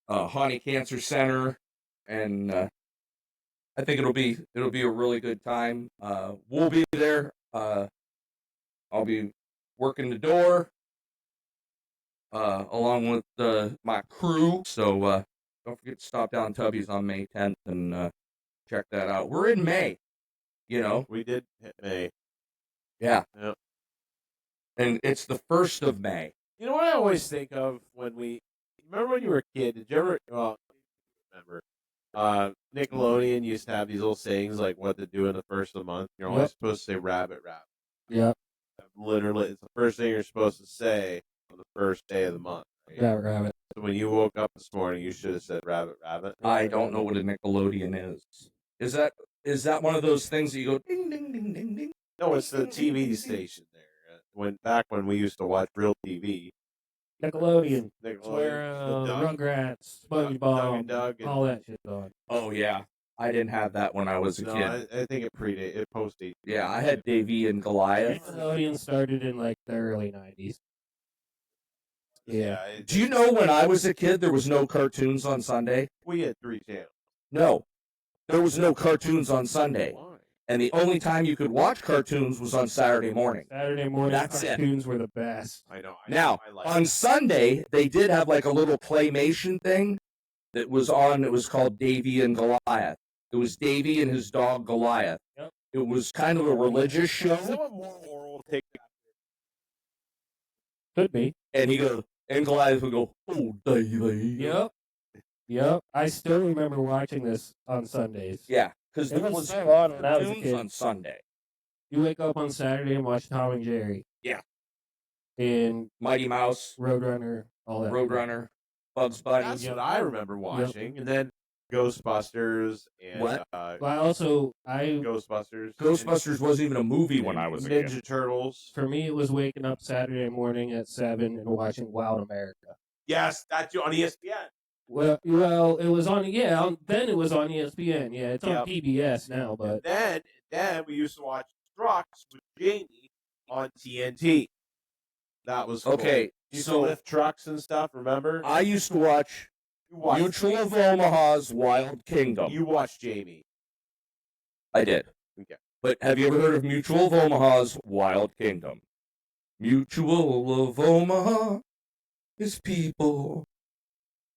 Speaker 1: Hawney Cancer Center, and I think it'll be a really good time. We'll be there. I'll be working the door along with my crew. So don't forget to stop down Tubby's on May 10th and check that out. We're in May, you know.
Speaker 2: We did hit May.
Speaker 1: Yeah.
Speaker 2: Yep.
Speaker 1: And it's the 1st of May.
Speaker 2: You know what I always think of when remember when you were a kid? Did you ever? Well, remember. Nickelodeon used to have these little sayings like what to do in the first of the month. You're always
Speaker 3: Yep.
Speaker 2: supposed to say rabbit, rabbit.
Speaker 3: Yeah.
Speaker 2: Literally, it's the first thing you're supposed to say on the first day of the month. Right?
Speaker 3: Rabbit, rabbit.
Speaker 2: So when you woke up this morning, you should have said rabbit, rabbit.
Speaker 1: I don't know what a Nickelodeon is. Is that one of those things that you go ding ding ding ding ding?
Speaker 2: No, it's the TV station there. Back when we used to watch real TV.
Speaker 3: Nickelodeon.
Speaker 2: Nickelodeon,
Speaker 3: It's where
Speaker 2: the Doug-
Speaker 3: Rugrats,
Speaker 2: Doug
Speaker 3: SpongeBob,
Speaker 2: and Doug and-
Speaker 3: all that shit's on.
Speaker 1: Oh yeah, I didn't have that when I was a
Speaker 2: No,
Speaker 1: kid.
Speaker 2: I think it predated. It posted.
Speaker 1: Yeah, I had Davy and Goliath.
Speaker 3: Nickelodeon started in like the early 90s. Yeah.
Speaker 2: it-
Speaker 1: Do you know when I was a kid there was no cartoons on Sunday?
Speaker 2: we had 3 channels?
Speaker 1: No, there was no cartoons on Sunday,
Speaker 2: Why?
Speaker 1: and the only time you could watch cartoons was on Saturday morning.
Speaker 3: Saturday morning
Speaker 1: That's it.
Speaker 3: cartoons were the best.
Speaker 2: I know.
Speaker 1: Now,
Speaker 2: I like
Speaker 1: on Sunday, they did have like a little claymation thing that was on. It was called Davy and Goliath. It was Davy and his dog Goliath.
Speaker 3: Yep.
Speaker 1: It was kind of a religious
Speaker 2: Is
Speaker 1: show,
Speaker 2: that what more oral take?
Speaker 3: Could be.
Speaker 1: and he goes, and Goliath would go, "Oh, Davy."
Speaker 3: Yep. Yep. I still remember watching this on Sundays.
Speaker 1: Yeah, because
Speaker 3: It
Speaker 1: there
Speaker 3: was
Speaker 1: was
Speaker 3: so on when I was a
Speaker 1: cartoons
Speaker 3: kid.
Speaker 1: on Sunday.
Speaker 3: You wake up on Saturday and watch Tom and Jerry.
Speaker 1: Yeah.
Speaker 3: And
Speaker 1: Mighty Mouse,
Speaker 3: Roadrunner, all that.
Speaker 1: Roadrunner, Bugs Bunny.
Speaker 2: That's what I remember watching, and then Ghostbusters and
Speaker 1: What?
Speaker 3: But I
Speaker 2: Ghostbusters.
Speaker 1: Ghostbusters wasn't even a movie when I was a kid.
Speaker 2: Ninja Turtles.
Speaker 3: for me, it was waking up Saturday morning at 7 and watching Wild America.
Speaker 2: Yes, that's on ESPN.
Speaker 3: Well, it was on. Then it was on ESPN. Yeah, it's on
Speaker 2: Yep.
Speaker 3: PBS now, but
Speaker 2: Then we used to watch Trucks with Jamie on TNT. That was cool.
Speaker 1: Okay,
Speaker 2: You used to
Speaker 1: so
Speaker 2: lift trucks and stuff. Remember?
Speaker 1: I used to watch
Speaker 2: You watched
Speaker 1: Mutual of Omaha's Wild Kingdom.
Speaker 2: You watched Jamie.
Speaker 1: I did.
Speaker 2: Okay.
Speaker 1: But have you ever heard of Mutual of Omaha's Wild Kingdom? Mutual of Omaha is people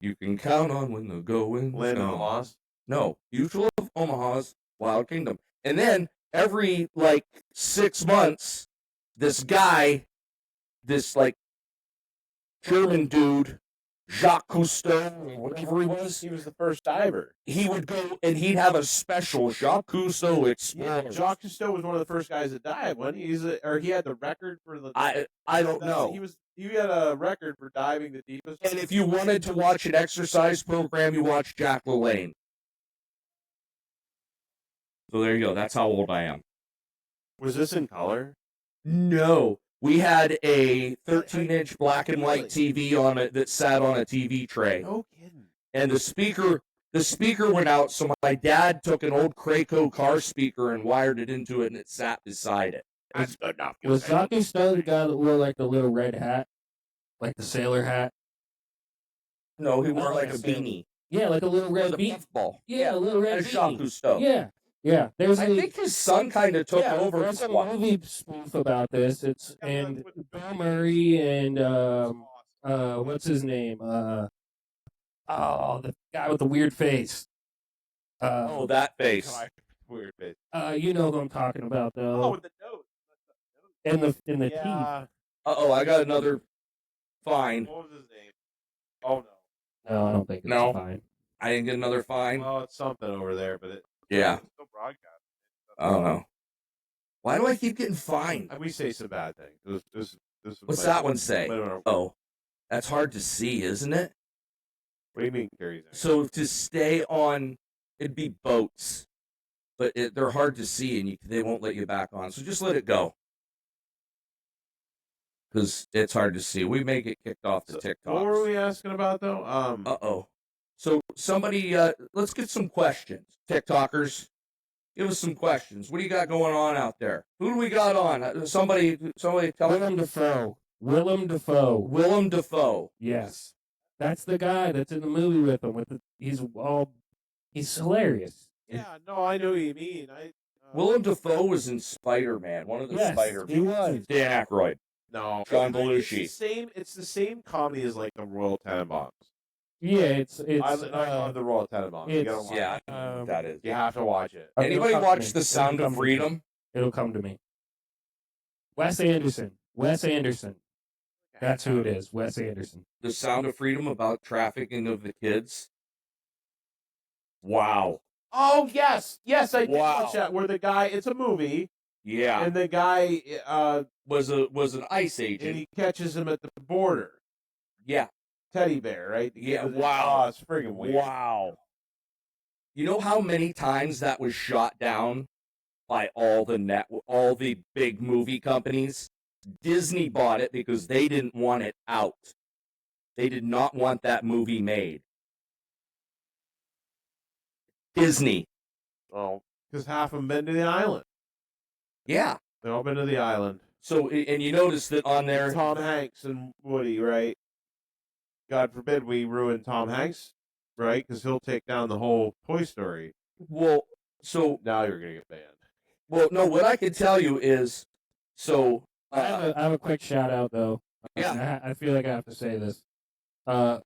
Speaker 1: you can count on when the going
Speaker 2: Land of the Lost.
Speaker 1: No, Mutual of Omaha's Wild Kingdom. And then every 6 months, this guy, this German dude, Jacques Cousteau, or whatever he was.
Speaker 2: He was the first diver.
Speaker 1: He would go and he'd have a special Jacques Cousteau Explorer.
Speaker 2: Jacques Cousteau was one of the first guys that dive, wasn't he? Or he had the record for the.
Speaker 1: I don't know.
Speaker 2: He had a record for diving the deepest.
Speaker 1: And if you wanted to watch an exercise program, you watch Jack LaLanne. So there you go. That's how old I am.
Speaker 2: Was this in color?
Speaker 1: No. We had a 13-inch black and white TV on it that sat on a TV tray.
Speaker 2: No kidding.
Speaker 1: And the speaker went out, so my dad took an old Craco car speaker and wired it into it, and it sat beside it.
Speaker 2: That's good enough.
Speaker 3: Was Jacques Cousteau the guy that wore like the little red hat, like the sailor hat?
Speaker 1: No, he wore like a beanie.
Speaker 3: Yeah, like a little red
Speaker 1: With a
Speaker 3: beanie.
Speaker 1: puffball.
Speaker 3: Yeah, a little red
Speaker 1: That's Jacques
Speaker 3: beanie.
Speaker 1: Cousteau.
Speaker 3: Yeah, yeah. There's
Speaker 1: I think his son kind of took over.
Speaker 3: There's a movie spoof about this. It's and Bill Murray and what's his name? The guy with the weird face.
Speaker 1: That face.
Speaker 2: Weird face.
Speaker 3: You know who I'm talking about though.
Speaker 2: Oh, with the nose.
Speaker 3: In the teeth.
Speaker 1: I got another fine.
Speaker 2: What was his name? Oh no.
Speaker 3: No, I don't think it's fine.
Speaker 1: I didn't get another fine.
Speaker 2: Well, it's something over there, but it's still broadcast.
Speaker 1: I don't know. Why do I keep getting fined?
Speaker 2: We say some bad things.
Speaker 1: What's that one say?
Speaker 2: What
Speaker 1: Oh, that's hard to see, isn't it?
Speaker 2: do you mean, Gary?
Speaker 1: So to stay on, it'd be boats, but they're hard to see, and they won't let you back on. So just let it go, because it's hard to see. We may get kicked off the TikTok.
Speaker 2: What were we asking about though?
Speaker 1: So somebody, let's get some questions. TikTokers, give us some questions. What do you got going on out there? Who do we got on? Somebody tell me.
Speaker 3: Willem Dafoe. Willem Dafoe.
Speaker 1: Willem Dafoe.
Speaker 3: Yes, that's the guy that's in the movie with him. He's hilarious.
Speaker 2: Yeah, no, I know what you mean.
Speaker 1: Willem Dafoe was in Spider-Man, one of the Spider-Man.
Speaker 3: He was.
Speaker 1: Dan Aykroyd.
Speaker 2: No,
Speaker 1: John Belushi.
Speaker 2: It's the same comedy as like the Royal Tenenbaums.
Speaker 3: Yeah, it's.
Speaker 2: I love the Royal Tenenbaums. You gotta watch
Speaker 1: Yeah,
Speaker 2: it.
Speaker 1: that is.
Speaker 2: You have to watch it.
Speaker 1: Anybody
Speaker 3: It'll come
Speaker 1: watch
Speaker 3: to me.
Speaker 1: The Sound of Freedom?
Speaker 3: It'll come to me. Wes Anderson. That's who it is. Wes Anderson.
Speaker 1: The Sound of Freedom, about trafficking of the kids. Wow.
Speaker 2: Oh yes, I did
Speaker 1: Wow.
Speaker 2: watch that. Where the guy, it's a movie,
Speaker 1: Yeah.
Speaker 2: and the guy,
Speaker 1: Was an ICE
Speaker 2: and
Speaker 1: agent.
Speaker 2: he catches him at the border.
Speaker 1: Yeah.
Speaker 2: Teddy bear, right?
Speaker 1: Yeah,
Speaker 2: Oh,
Speaker 1: wow.
Speaker 2: it's friggin' weird.
Speaker 1: Wow. You know how many times that was shot down by all the big movie companies? Disney bought it because they didn't want it out. They did not want that movie made. Disney.
Speaker 2: Oh, because half of them been to the island.
Speaker 1: Yeah.
Speaker 2: They've all been to the island.
Speaker 1: So, and you notice that on there,
Speaker 2: Tom Hanks and Woody, right? God forbid we ruin Tom Hanks, right? Because he'll take down the whole Toy Story.
Speaker 1: well, so,
Speaker 2: Now you're gonna get banned.
Speaker 1: well, no, what I can tell you is, so,
Speaker 3: I have a quick shout out though.
Speaker 1: Yeah.
Speaker 3: I feel like I have to say this.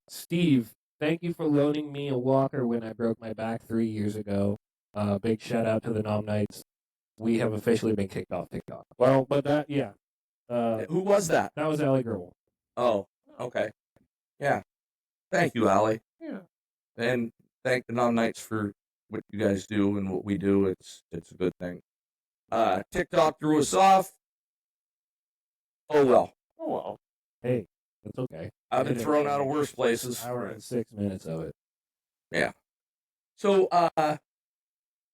Speaker 3: Steve, thank you for loaning me a walker when I broke my back 3 years ago. Big shout out to the Nom Knights. We have officially been kicked off TikTok. Well, but
Speaker 1: who was that?
Speaker 3: that was Ellie Girl.
Speaker 1: Oh, okay. Yeah. Thank you, Allie.
Speaker 2: Yeah.
Speaker 1: And thank the Non Knights for what you guys do and what we do. It's a good thing. TikTok threw us off. Oh well.
Speaker 2: Oh well.
Speaker 3: Hey, that's okay.
Speaker 1: I've been thrown out of worse places.
Speaker 3: Hour and 6 minutes of it.
Speaker 1: Yeah. So,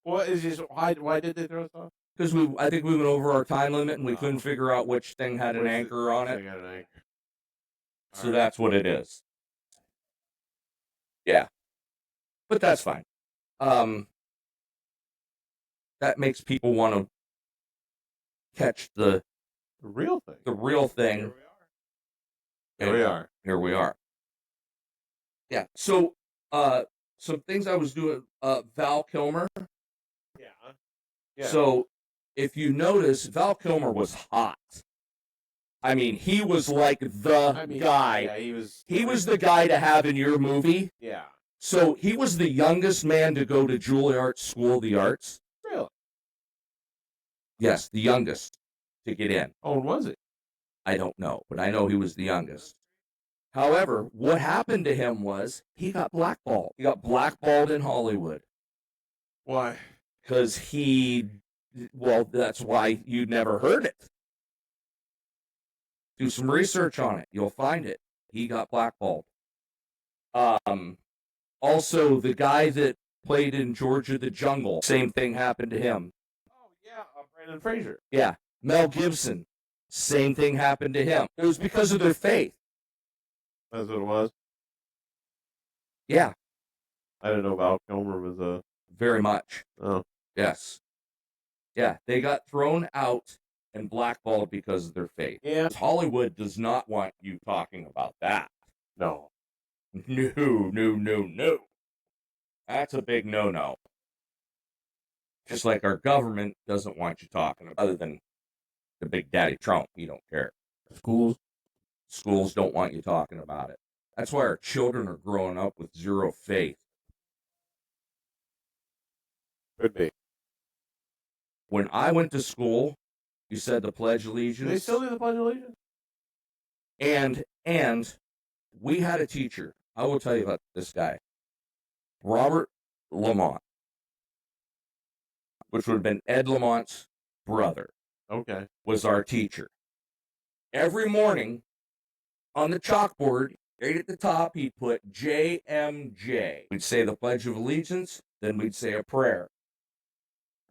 Speaker 2: What is this? Why did they throw us off?
Speaker 1: because I think we went over our time limit and we couldn't figure out which thing had an
Speaker 2: Which
Speaker 1: anchor on it.
Speaker 2: thing had an anchor?
Speaker 1: So
Speaker 2: Alright.
Speaker 1: that's what it is. Yeah. But that's fine. That makes people want to catch the
Speaker 2: The real thing.
Speaker 1: real thing.
Speaker 2: Here we are. Here we are.
Speaker 1: Here we are. Yeah. So, some things I was doing. Val Kilmer.
Speaker 2: Yeah. Yeah.
Speaker 1: So, if you notice, Val Kilmer was hot. I mean, he was like the guy.
Speaker 2: Yeah,
Speaker 1: He was the guy to have in your movie.
Speaker 2: Yeah.
Speaker 1: So he was the youngest man to go to Juilliard School of the Arts.
Speaker 2: Really?
Speaker 1: Yes, the youngest to get in.
Speaker 2: Oh, was it?
Speaker 1: I don't know, but I know he was the youngest. However, what happened to him was he got blackballed. He got blackballed in Hollywood.
Speaker 2: Why?
Speaker 1: Because that's why you never heard it. Do some research on it. You'll find it. He got blackballed. Also, the guy that played in Georgia the Jungle, same thing happened to him.
Speaker 2: Oh, yeah, Brandon Fraser.
Speaker 1: Yeah. Mel Gibson, same thing happened to him. It was because of their faith.
Speaker 2: That's what it was?
Speaker 1: Yeah.
Speaker 2: I didn't know Val Kilmer was a...
Speaker 1: Very much.
Speaker 2: Oh.
Speaker 1: Yes. Yeah, they got thrown out and blackballed because of their faith.
Speaker 2: Yeah.
Speaker 1: Hollywood does not want you talking about that.
Speaker 2: No.
Speaker 1: No. That's a big no-no. Just like our government doesn't want you talking, other than the big daddy Trump, you don't care. Schools don't want you talking about it. That's why our children are growing up with zero faith.
Speaker 2: Could be.
Speaker 1: When I went to school, you said the Pledge of Allegiance.
Speaker 2: Do they still do the Pledge of Allegiance?
Speaker 1: And we had a teacher. I will tell you about this guy. Robert Lamont, which would have been Ed Lamont's brother,
Speaker 2: Okay.
Speaker 1: was our teacher. Every morning on the chalkboard, right at the top, he'd put JMJ. We'd say the Pledge of Allegiance, then we'd say a prayer.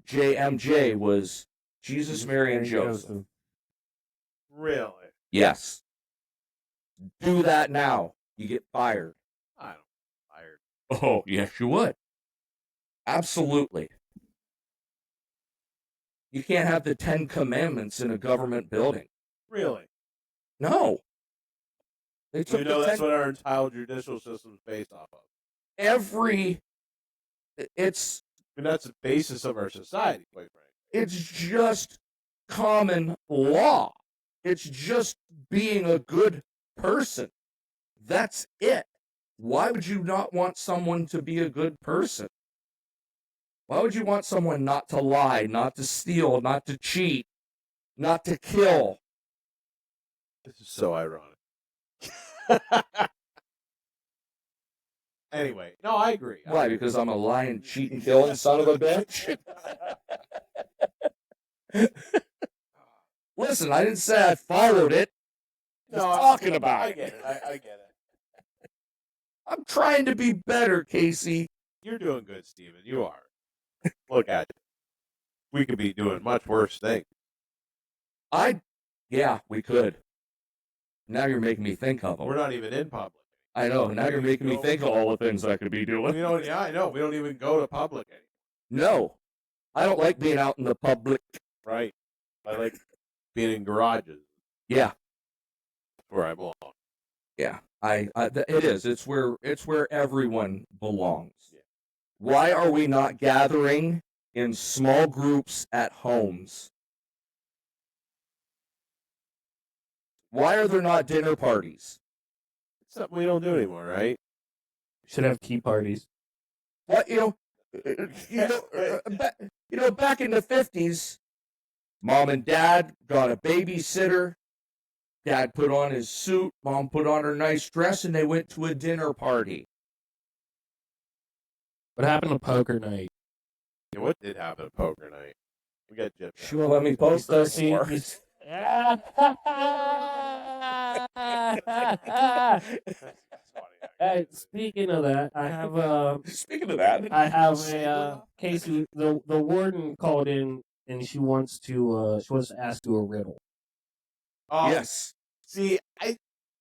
Speaker 1: JMJ was Jesus, Mary, and Joseph.
Speaker 2: Really?
Speaker 1: Yes. Do that now. You get fired.
Speaker 2: I don't get fired.
Speaker 1: Oh, yes, you would. Absolutely. You can't have the 10 Commandments in a government building.
Speaker 2: Really?
Speaker 1: No. They took
Speaker 2: You know,
Speaker 1: the
Speaker 2: that's
Speaker 1: 10
Speaker 2: what our entire judicial system is based off of.
Speaker 1: it's
Speaker 2: And that's the basis of our society, quite frankly.
Speaker 1: it's just common law. It's just being a good person. That's it. Why would you not want someone to be a good person? Why would you want someone not to lie, not to steal, not to cheat, not to kill?
Speaker 2: This is so ironic. Anyway, no, I agree.
Speaker 1: Why? Because I'm a lying, cheating, killing son of a bitch? Listen, I didn't say I followed it. Just talking about
Speaker 2: I
Speaker 1: it.
Speaker 2: get it. I get it.
Speaker 1: I'm trying to be better, Casey.
Speaker 2: You're doing good, Steven. You are. Look at you. We could be doing much worse things.
Speaker 1: Yeah, we could. Now you're making me think of them.
Speaker 2: We're not even in public.
Speaker 1: I know. Now you're making me think of all the things I could be doing.
Speaker 2: Yeah, I know. We don't even go to public anymore.
Speaker 1: No, I don't like being out in the public.
Speaker 2: Right. I like being in garages.
Speaker 1: Yeah,
Speaker 2: Where I belong.
Speaker 1: yeah. It is. It's where everyone belongs.
Speaker 2: Yeah.
Speaker 1: Why are we not gathering in small groups at homes? Why are there not dinner parties?
Speaker 2: It's something we don't do anymore, right?
Speaker 3: Should have tea parties.
Speaker 1: What back in the 50s, mom and dad got a babysitter. Dad put on his suit, mom put on her nice dress, and they went to a dinner party.
Speaker 3: What happened to poker night?
Speaker 2: Yeah, what did happen at poker night? We got gypped.
Speaker 1: She won't let me post this.
Speaker 3: Hey, speaking of that, I have
Speaker 1: Speaking of that,
Speaker 3: I have a Casey. The warden called in and she wants to ask you a riddle.
Speaker 2: Oh,
Speaker 1: yes,
Speaker 2: see,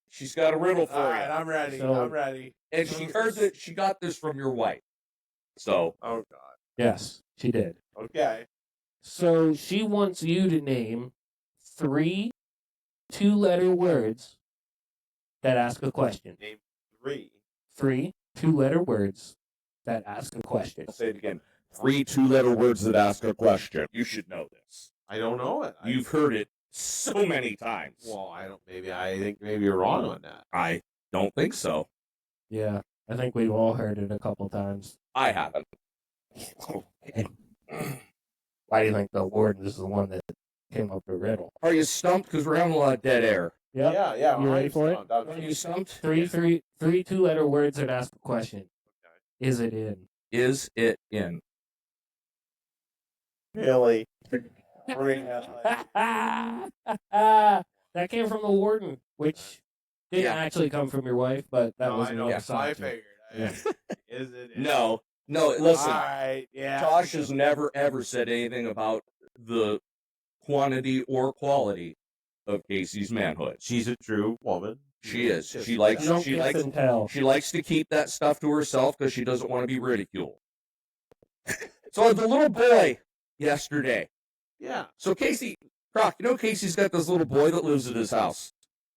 Speaker 1: she's got a riddle for
Speaker 2: all
Speaker 1: you,
Speaker 2: right, I'm ready.
Speaker 3: So-
Speaker 2: I'm ready.
Speaker 1: and she heard that she got this from your wife. So
Speaker 2: Oh, God.
Speaker 3: Yes, she did.
Speaker 2: Okay.
Speaker 3: So she wants you to name 3 two-letter words that ask a question.
Speaker 2: Name 3.
Speaker 3: 3 two-letter words that ask a question.
Speaker 1: I'll say it again. 3 two-letter words that ask a question. You should know this.
Speaker 2: I don't know it.
Speaker 1: You've heard it so many times.
Speaker 2: Well, I think maybe you're wrong on that.
Speaker 1: I don't think so.
Speaker 3: Yeah, I think we've all heard it a couple times.
Speaker 1: I haven't.
Speaker 3: Why do you think the warden is the one that came up with the riddle?
Speaker 1: Are you stumped? Because we're having a lot of dead air.
Speaker 3: Yep.
Speaker 2: Yeah.
Speaker 3: You ready
Speaker 2: I'm
Speaker 3: for it?
Speaker 2: stumped. I'm
Speaker 1: Are you stumped?
Speaker 3: Three 2-letter words that ask a question. Is it in?
Speaker 1: Is it in?
Speaker 2: really.
Speaker 3: That came from the warden, which didn't
Speaker 1: Yeah.
Speaker 3: actually come from your wife, but that
Speaker 2: No,
Speaker 3: was
Speaker 2: I
Speaker 3: an
Speaker 2: know.
Speaker 3: aside
Speaker 2: I
Speaker 3: to it.
Speaker 2: figured.
Speaker 3: Yeah.
Speaker 2: Is it?
Speaker 1: No. Listen,
Speaker 2: All right. Yeah.
Speaker 1: Josh has never ever said anything about the quantity or quality of Casey's manhood.
Speaker 2: She's a true woman.
Speaker 1: She is.
Speaker 2: Yes,
Speaker 1: She likes.
Speaker 3: Don't
Speaker 1: She
Speaker 3: kiss
Speaker 1: likes.
Speaker 3: and tell.
Speaker 1: She likes to keep that stuff to herself because she doesn't want to be ridiculed. So the little boy yesterday.
Speaker 2: Yeah.
Speaker 1: So Casey, Croc, Casey's got this little boy that lives at his house.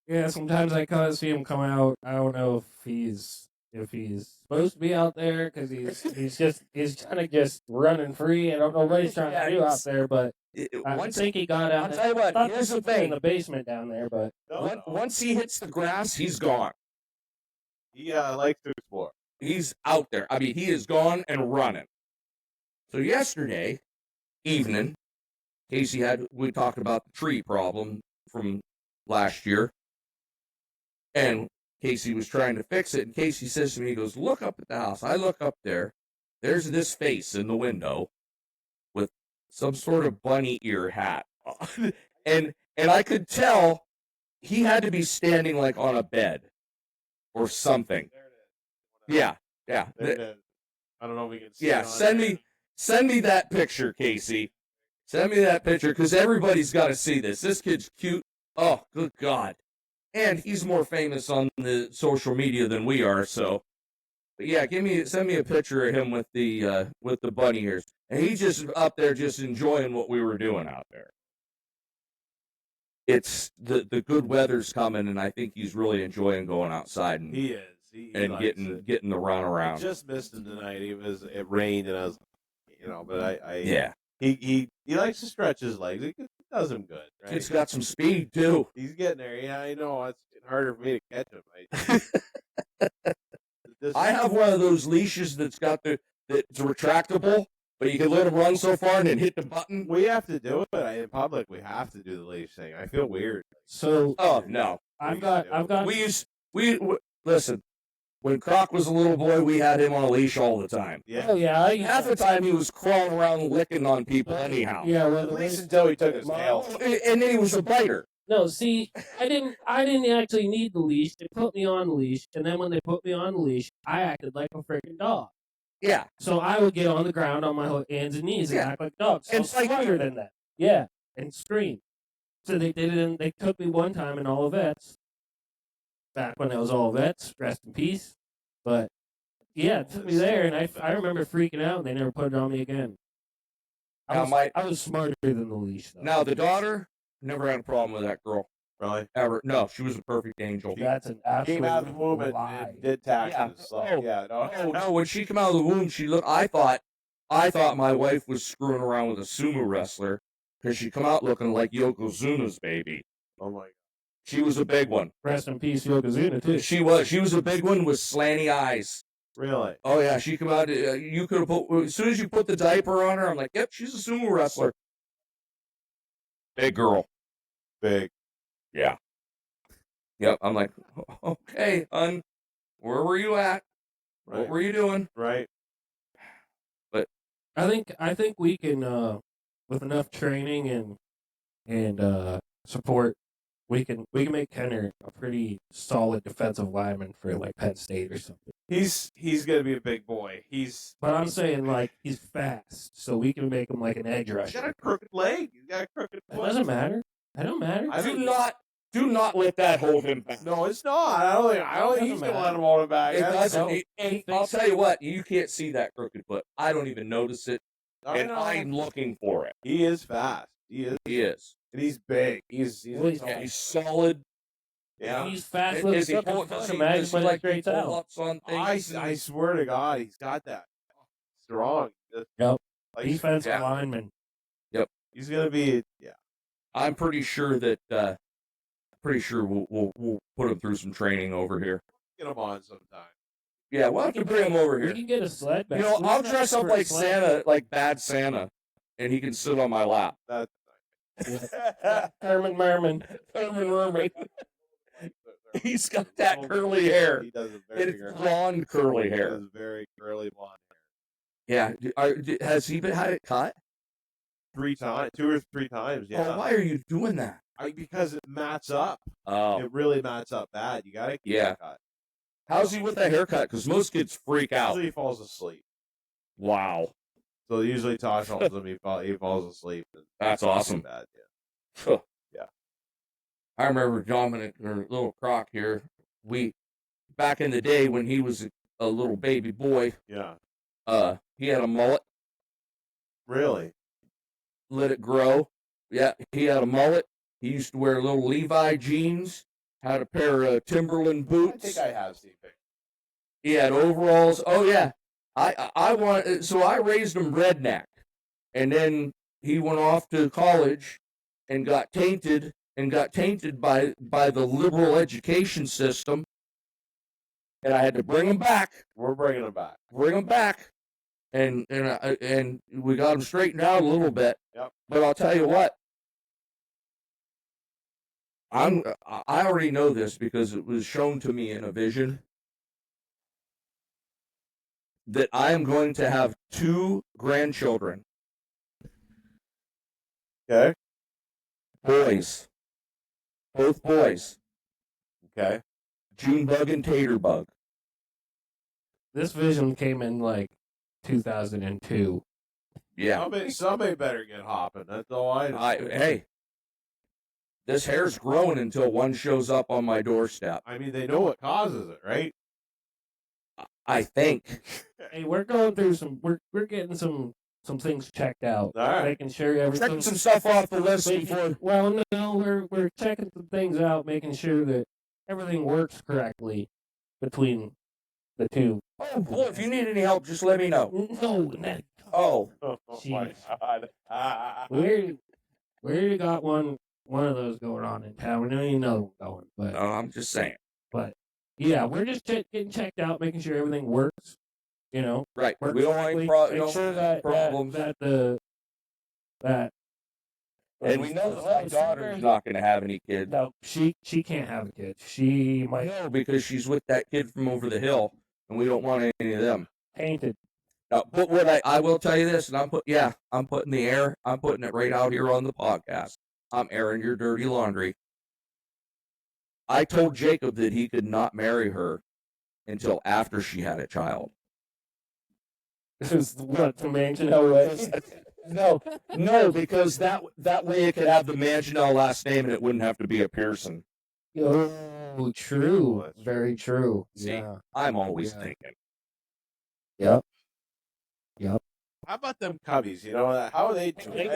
Speaker 3: Yeah, sometimes I kind of see him come out. I don't know if he's supposed to be out there because he's kind of just running free. I don't know what he's trying to do out there, but I think he got out.
Speaker 1: I'll tell you what.
Speaker 3: Thought
Speaker 1: Here's the
Speaker 3: something in
Speaker 1: thing.
Speaker 3: the basement down there, but
Speaker 1: Once he hits the grass, he's gone.
Speaker 2: He likes to explore.
Speaker 1: He's out there. I mean, he is gone and running. So yesterday evening, we talked about the tree problem from last year, and Casey was trying to fix it, and Casey says to me, he goes, look up at the house. I look up there. There's this face in the window with some sort of bunny ear hat on. and I could tell he had to be standing like on a bed or something. Yeah.
Speaker 2: There it is. I don't know if we can see.
Speaker 1: Yeah, send me that picture, Casey. Send me that picture, because everybody's got to see this. This kid's cute. Oh, good God. And he's more famous on the social media than we are, so. But yeah, send me a picture of him with the bunny ears. And he's just up there just enjoying what we were doing out there. It's the good weather's coming, and I think he's really enjoying going outside and
Speaker 2: He is. He
Speaker 1: and
Speaker 2: likes
Speaker 1: getting
Speaker 2: it.
Speaker 1: the run
Speaker 2: I
Speaker 1: around.
Speaker 2: just missed him tonight. It rained, and I was, but I
Speaker 1: Yeah.
Speaker 2: He likes to stretch his legs. It does him good. Right?
Speaker 1: Kid's got some speed too.
Speaker 2: He's getting there. Yeah, I know. It's harder for me to catch him.
Speaker 1: I have one of those leashes that's retractable, but you can let him run so far and then hit the button.
Speaker 2: We have to do it in public. We have to do the leash thing. I feel weird.
Speaker 3: so
Speaker 1: Oh no,
Speaker 3: I've got.
Speaker 1: we listen. When Croc was a little boy, we had him on a leash all the time.
Speaker 2: Yeah.
Speaker 3: Oh yeah,
Speaker 1: Half the time he was crawling around licking on people anyhow.
Speaker 3: Yeah, well,
Speaker 2: At least until he took his tail.
Speaker 1: And then he was a biter.
Speaker 3: No, see, I didn't actually need the leash. They put me on the leash, and then when they put me on the leash, I acted like a freaking dog.
Speaker 1: Yeah.
Speaker 3: So I would get on the ground on my hands and knees and
Speaker 1: Yeah.
Speaker 3: act like a dog. So
Speaker 1: And
Speaker 3: I'm smarter than that. Yeah, and scream. So they did it. They took me one time in Olivet's. Back when it was Olivet's, rest in peace. But yeah, it took me there, and I remember freaking out. And they never put it on me again. I was smarter than the leash, though.
Speaker 1: Now the daughter never had a problem with that girl
Speaker 2: Really?
Speaker 1: ever. No, she was a perfect angel.
Speaker 3: That's an absolute
Speaker 2: Came out of the womb
Speaker 3: lie.
Speaker 2: and did taxes.
Speaker 1: Yeah.
Speaker 2: So, yeah. No.
Speaker 1: No, when she came out of the womb, she looked. I thought my wife was screwing around with a sumo wrestler because she come out looking like Yokozuna's baby.
Speaker 2: Oh my.
Speaker 1: She was a big one.
Speaker 3: Rest in peace, Yokozuna, too.
Speaker 1: She was a big one with slanty eyes.
Speaker 2: Really?
Speaker 1: Oh yeah, she come out. You could have put as soon as you put the diaper on her. I'm like, yep, she's a sumo wrestler. Big girl.
Speaker 2: Big.
Speaker 1: Yeah. Yep. I'm like, okay, hon, where were you at?
Speaker 2: Right.
Speaker 1: What were you doing?
Speaker 2: Right.
Speaker 3: I think we can, with enough training and support, we can make Kenner a pretty solid defensive lineman for like Penn State or something.
Speaker 2: He's gonna be a big boy.
Speaker 3: But I'm saying like he's fast, so we can make him like an edge
Speaker 2: He's got
Speaker 3: rusher.
Speaker 2: a crooked leg. He's got a crooked
Speaker 3: It
Speaker 2: foot.
Speaker 3: doesn't matter. It don't matter.
Speaker 2: I think-
Speaker 1: Do not let that hold him back.
Speaker 2: No, it's not. I don't think he's
Speaker 3: Doesn't
Speaker 2: gonna let him hold it back.
Speaker 1: It
Speaker 2: That's-
Speaker 1: doesn't. I'll tell you what, you can't see that crooked foot. I don't even notice it,
Speaker 2: I
Speaker 1: and
Speaker 2: know.
Speaker 1: I'm looking for it.
Speaker 2: He is fast. He is,
Speaker 1: He is.
Speaker 2: and he's big. He's
Speaker 1: Yeah, he's solid.
Speaker 2: yeah.
Speaker 3: He's fast.
Speaker 1: Is he
Speaker 3: Look,
Speaker 1: pull,
Speaker 3: it's
Speaker 1: does
Speaker 3: fun.
Speaker 1: he,
Speaker 3: Imagine
Speaker 1: does he
Speaker 3: when
Speaker 1: like
Speaker 3: it straights out.
Speaker 1: pull-ups on
Speaker 2: I
Speaker 1: things?
Speaker 2: swear to God, he's got that strong.
Speaker 3: Yep.
Speaker 2: Like,
Speaker 3: Defensive
Speaker 1: yeah.
Speaker 3: lineman.
Speaker 2: he's gonna be
Speaker 1: I'm pretty sure that. We'll put him through some training over here.
Speaker 2: get him on sometime.
Speaker 1: Yeah, we'll have to bring him over
Speaker 3: We
Speaker 1: here.
Speaker 3: can get a sled back.
Speaker 1: I'll dress up like Santa, like bad Santa, and he can sit on my lap.
Speaker 2: That's
Speaker 3: Herman Merman.
Speaker 1: Herman Merman. He's got that curly hair.
Speaker 2: He does a very
Speaker 1: It's blonde curly
Speaker 2: He
Speaker 1: hair.
Speaker 2: does very curly blonde hair.
Speaker 1: Yeah. Has he had it cut?
Speaker 2: 2 or 3 times. Yeah.
Speaker 1: Oh, why are you doing that?
Speaker 2: Because it mats up.
Speaker 1: Oh,
Speaker 2: It really mats up bad. You gotta keep it cut.
Speaker 1: how's he with that haircut? Because most kids freak out.
Speaker 2: Usually he falls asleep.
Speaker 1: Wow.
Speaker 2: So usually Tosh tells him he falls asleep.
Speaker 1: That's awesome.
Speaker 2: Bad, yeah.
Speaker 1: Huh.
Speaker 2: Yeah.
Speaker 1: I remember Dominic, or little Croc here. Back in the day when he was a little baby boy,
Speaker 2: Yeah.
Speaker 1: he had a mullet,
Speaker 2: Really?
Speaker 1: let it grow. Yeah, he had a mullet. He used to wear little Levi jeans, had a pair of Timberland
Speaker 2: I
Speaker 1: boots.
Speaker 2: think I have seen pictures.
Speaker 1: He had overalls. Oh yeah, so I raised him redneck, and then he went off to college, and got tainted by the liberal education system, and I had to bring him back.
Speaker 2: We're bringing him back.
Speaker 1: And we got him straightened out a little bit.
Speaker 2: Yep.
Speaker 1: But I'll tell you what, I already know this because it was shown to me in a vision that I am going to have 2 grandchildren,
Speaker 2: Okay.
Speaker 1: boys, both boys,
Speaker 2: Okay.
Speaker 1: Junebug and Taterbug.
Speaker 3: This vision came in like 2002.
Speaker 1: Yeah.
Speaker 2: Somebody better get hopping. That's all I know.
Speaker 1: Hey, this hair's growing until one shows up on my doorstep.
Speaker 2: I mean, they know what causes it, right?
Speaker 1: I think.
Speaker 3: Hey, we're going through we're getting some things checked out.
Speaker 2: All right.
Speaker 3: Making sure everything.
Speaker 1: Checking some stuff off the list before.
Speaker 3: Well, no, we're checking some things out, making sure that everything works correctly between the two.
Speaker 1: Oh, boy, if you need any help, just let me know.
Speaker 3: No,
Speaker 1: Oh,
Speaker 2: Oh my
Speaker 3: Jeez.
Speaker 2: God.
Speaker 3: we already got one of those going on in town. We don't even know what's going, but
Speaker 1: no, I'm just saying.
Speaker 3: yeah, we're just getting checked out, making sure everything works. You know,
Speaker 1: Right.
Speaker 3: works
Speaker 1: We don't want any
Speaker 3: correctly, make sure that
Speaker 1: problems.
Speaker 3: that
Speaker 1: And we know that my daughter's not going to have any kids.
Speaker 3: No, she can't have a kid. She might
Speaker 1: No, because she's with that kid from over the hill, and we don't want any of them.
Speaker 3: painted.
Speaker 1: But what I will tell you this, and I'm putting it right out here on the podcast. I'm airing your dirty laundry. I told Jacob that he could not marry her until after she had a child.
Speaker 3: This is what the mansion was.
Speaker 1: No, because that way it could have the Manginel last name and it wouldn't have to be a Pearson.
Speaker 3: Oh, true.
Speaker 2: That's
Speaker 3: Very true.
Speaker 1: See,
Speaker 3: Yeah.
Speaker 1: I'm always
Speaker 3: Yeah.
Speaker 1: thinking.
Speaker 3: Yep.
Speaker 2: How about them cubbies? You know, how are they doing?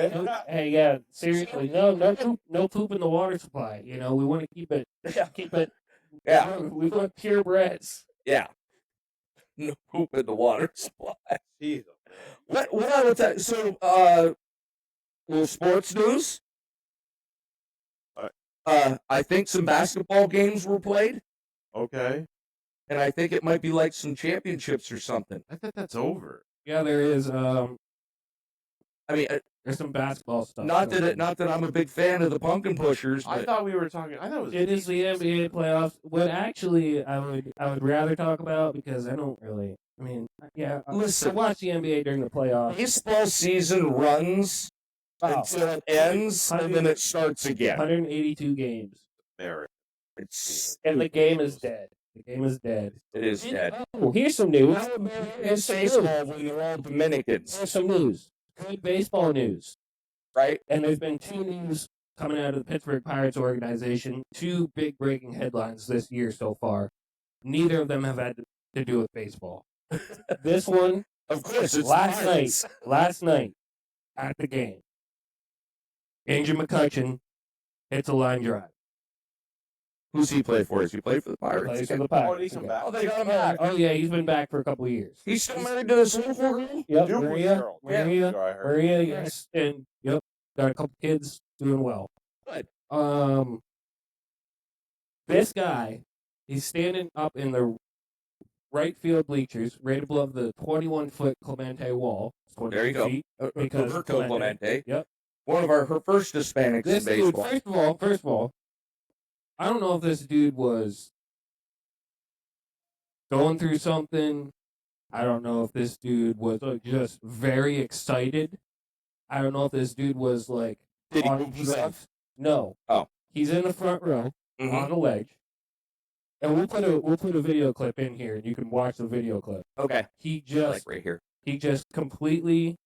Speaker 3: Hey, yeah. Seriously, no poop in the water supply. You know, we want to keep it.
Speaker 1: Yeah.
Speaker 3: We want purebreds.
Speaker 1: Yeah. No poop in the water supply.
Speaker 2: Jesus.
Speaker 1: What I would tell you, so, little sports news. I think some basketball games were played,
Speaker 2: Okay.
Speaker 1: and I think it might be like some championships or something.
Speaker 2: I think that's over.
Speaker 3: Yeah, there is.
Speaker 1: I mean,
Speaker 3: There's some basketball stuff.
Speaker 1: not that I'm a big fan of the pumpkin pushers,
Speaker 2: I
Speaker 1: but
Speaker 2: thought we were talking. I thought it was.
Speaker 3: It is the NBA playoffs. What actually I would rather talk about, because I don't really. I mean, yeah.
Speaker 1: Listen.
Speaker 3: I watch the NBA during the playoffs.
Speaker 1: baseball season runs until it ends, and then it starts again.
Speaker 3: 182 games,
Speaker 2: Merit.
Speaker 1: It's
Speaker 3: and the game is dead. The game is dead.
Speaker 1: it is dead.
Speaker 3: Oh, here's some news.
Speaker 1: It's baseball when they're all Dominicans,
Speaker 3: Here's some news. Good baseball news.
Speaker 1: right?
Speaker 3: And there's been 2 news coming out of the Pittsburgh Pirates organization. 2 big breaking headlines this year so far. Neither of them have had to do with baseball. This one,
Speaker 1: Of course, it's
Speaker 3: last night at the game, Andrew McCutchen hits a line drive.
Speaker 1: Who's he play for? Does he play for the
Speaker 3: Plays
Speaker 1: Pirates?
Speaker 3: for the
Speaker 2: Oh,
Speaker 3: Pirates.
Speaker 2: he's come back.
Speaker 1: Oh, they got him back.
Speaker 3: Oh yeah, he's been back for a couple of years.
Speaker 1: He's still married to his little girl?
Speaker 3: Yep,
Speaker 2: Duke was
Speaker 3: Maria,
Speaker 2: girl.
Speaker 3: Maria,
Speaker 2: So I heard.
Speaker 3: Maria, yes, and yep, got a couple kids doing well.
Speaker 1: Good.
Speaker 3: This guy, he's standing up in the right field bleachers, right above the 21-foot Clemente wall. It's 22
Speaker 1: There you go.
Speaker 3: feet, because
Speaker 1: Roberto
Speaker 3: Clemente.
Speaker 1: Clemente.
Speaker 3: Yep.
Speaker 1: One of her first Hispanics
Speaker 3: This
Speaker 1: in
Speaker 3: dude,
Speaker 1: baseball.
Speaker 3: first of all, I don't know if this dude was going through something. I don't know if this dude was just very excited. I don't know if this dude was like
Speaker 1: Did he
Speaker 3: on
Speaker 1: move himself?
Speaker 3: drugs. No.
Speaker 1: Oh.
Speaker 3: He's in the front row
Speaker 1: Mhm.
Speaker 3: on a ledge. And we'll put a video clip in here and you can watch the video clip.
Speaker 1: Okay.
Speaker 3: He just
Speaker 1: right here.
Speaker 3: he just completely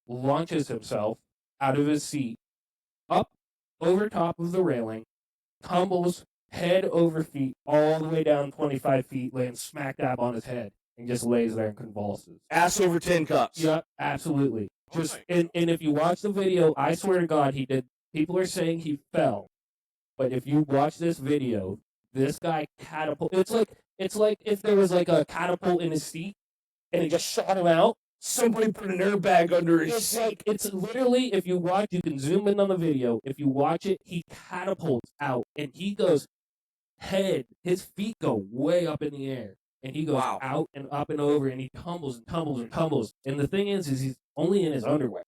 Speaker 3: launches himself out of his seat, up over top of the railing, tumbles head over feet all the way down 25 feet, lands smack dab on his head, and just lays there and convulses.
Speaker 1: Ass over tin cups.
Speaker 3: Yep, absolutely.
Speaker 2: Oh
Speaker 3: Just
Speaker 2: my
Speaker 3: and if you watch the video, I swear to God, he did. People are saying he fell, but if you watch this video, this guy catapult. It's like if there was like a catapult in his seat, and he just shot him out.
Speaker 1: Somebody put an airbag under his
Speaker 3: It's
Speaker 1: seat.
Speaker 3: like it's literally if you watch, you can zoom in on the video. If you watch it, he catapults out, and he goes head. His feet go way up in the air, and he goes
Speaker 1: Wow.
Speaker 3: out and up and over, and he tumbles and tumbles and tumbles. And the thing is he's only in his underwear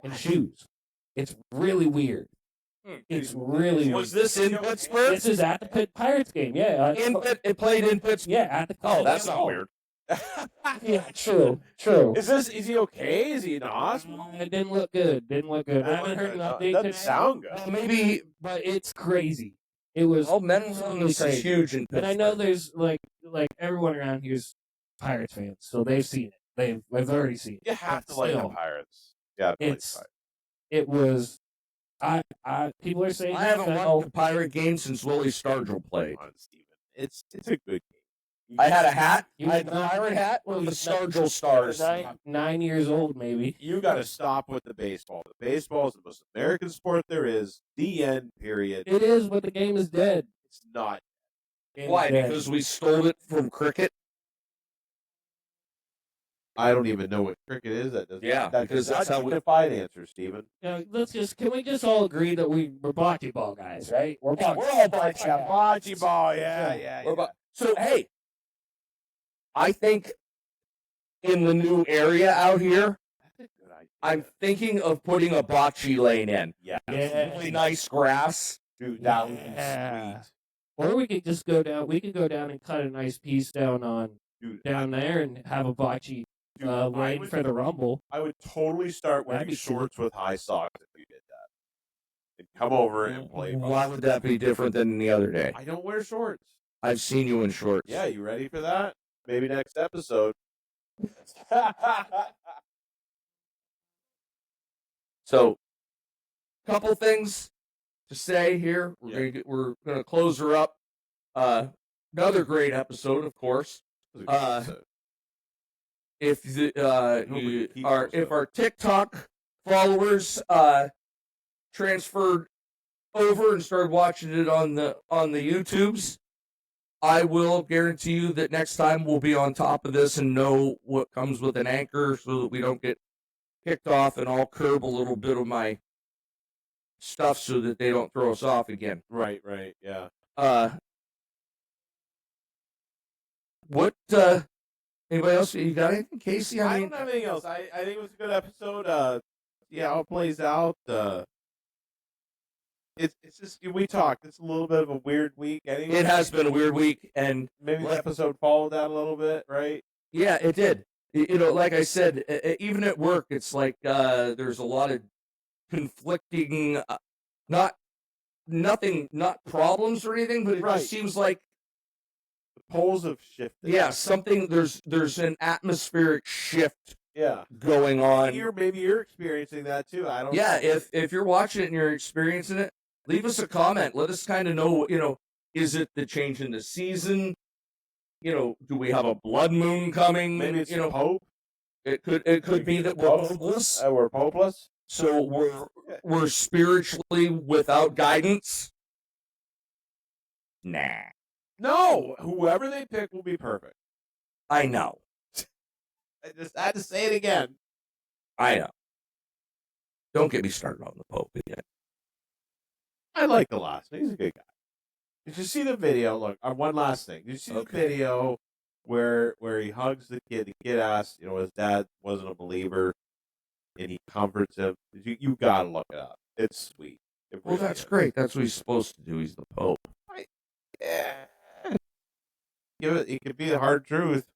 Speaker 3: and shoes. It's really weird. It's really
Speaker 1: Was
Speaker 3: weird.
Speaker 1: this in Pittsburgh?
Speaker 3: This is at the Pirates game, yeah.
Speaker 1: It played in Pittsburgh.
Speaker 3: Yeah, at the.
Speaker 1: Oh, that's not weird.
Speaker 3: Yeah, true.
Speaker 2: Is he okay? Is he in the hospital?
Speaker 3: It didn't look good. I haven't heard an update
Speaker 2: Doesn't
Speaker 3: today.
Speaker 2: sound good.
Speaker 1: Maybe.
Speaker 3: But it's crazy. It was.
Speaker 1: Oh, men's is
Speaker 3: crazy.
Speaker 1: huge in Pittsburgh.
Speaker 3: And I know there's like everyone around here's Pirates fans, so they've seen it. They've already seen it.
Speaker 2: You have
Speaker 3: But
Speaker 2: to like the
Speaker 3: still,
Speaker 2: Pirates. Yeah,
Speaker 3: It's it was. I people are saying
Speaker 1: I haven't
Speaker 3: fell.
Speaker 1: watched a Pirate game since Willie Stargell played.
Speaker 2: Come on, Steven. It's a good game.
Speaker 1: I had a hat.
Speaker 3: You
Speaker 1: I had a
Speaker 3: was
Speaker 1: pirate hat
Speaker 3: well,
Speaker 1: with the
Speaker 3: he was
Speaker 1: Stargell stars.
Speaker 3: 9 years old, maybe.
Speaker 2: You got to stop with the baseball. The baseball is the most American sport there is. The end. Period.
Speaker 3: It is, but the game is dead.
Speaker 2: It's not.
Speaker 3: Game's
Speaker 1: Why?
Speaker 3: dead.
Speaker 1: Because we stole it from cricket?
Speaker 2: I don't even know what cricket is. That doesn't.
Speaker 1: Yeah,
Speaker 2: that
Speaker 1: because that's how we.
Speaker 2: define answer, Steven.
Speaker 3: Can we just all agree that we're bocce ball guys, right? We're
Speaker 1: Yeah,
Speaker 3: bocce.
Speaker 1: we're all bocce ball.
Speaker 2: Bocce ball. Yeah.
Speaker 1: We're So hey, I think in the new area out here,
Speaker 2: That's a good idea.
Speaker 1: I'm thinking of putting a bocce lane in.
Speaker 2: Yeah.
Speaker 3: Yeah.
Speaker 1: Really nice grass.
Speaker 2: Dude, that would
Speaker 3: Yeah.
Speaker 2: be sweet.
Speaker 3: Or we could just go down. We could go down and cut a nice piece down
Speaker 2: Dude,
Speaker 3: down there and have a bocce
Speaker 2: dude,
Speaker 3: lane for the Rumble.
Speaker 2: I would totally start
Speaker 3: That'd
Speaker 2: wearing
Speaker 3: be cool.
Speaker 2: shorts with high socks if you did that. And come over and play.
Speaker 1: Why would that be different than the other day?
Speaker 2: I don't wear shorts.
Speaker 1: I've seen you in shorts.
Speaker 2: Yeah, you ready for that? Maybe next episode.
Speaker 1: So, couple things to say here.
Speaker 2: Yeah.
Speaker 1: We're gonna close her up. Another great episode, of course. If the
Speaker 2: Nobody keeps
Speaker 1: our
Speaker 2: those
Speaker 1: if
Speaker 2: up.
Speaker 1: our TikTok followers transferred over and started watching it on the YouTubes, I will guarantee you that next time we'll be on top of this and know what comes with an anchor so that we don't get kicked off, and I'll curb a little bit of my stuff so that they don't throw us off again.
Speaker 2: right, yeah.
Speaker 1: What anybody else? You got anything, Casey?
Speaker 2: I don't have anything else. I think it was a good episode. Yeah, how it plays out. It's just we talked. It's a little bit of a weird week. Anyway.
Speaker 1: It has been a weird week, and
Speaker 2: Maybe the episode followed that a little bit, right?
Speaker 1: yeah, it did. You know, like I said, even at work, it's like there's a lot of conflicting, not problems or anything, but it
Speaker 2: Right.
Speaker 1: just seems like
Speaker 2: The poles have shifted.
Speaker 1: yeah, something there's an atmospheric shift
Speaker 2: Yeah.
Speaker 1: going on.
Speaker 2: Maybe you're experiencing that too. I don't.
Speaker 1: Yeah,
Speaker 2: know.
Speaker 1: if you're watching it and you're experiencing it, leave us a comment. Let us kind of know. You know, is it the change in the season? You know, do we have a blood moon coming?
Speaker 2: maybe it's
Speaker 1: you know,
Speaker 2: Pope.
Speaker 1: it could be that we're hopeless.
Speaker 2: We're popeless.
Speaker 1: So we're spiritually without guidance. Nah,
Speaker 2: No, whoever they pick will be perfect.
Speaker 1: I know.
Speaker 2: I just had to say it again.
Speaker 1: I know. Don't get me started on the Pope again.
Speaker 2: I like the last one. He's a good guy. Did you see the video? Look, one last thing. Did you see the video where he hugs the kid? The kid asks, his dad wasn't a believer, and he comforts him. You gotta look it up. It's sweet.
Speaker 1: Well, that's great. That's what he's supposed to do. He's the Pope.
Speaker 2: Yeah. It could be the hard truth.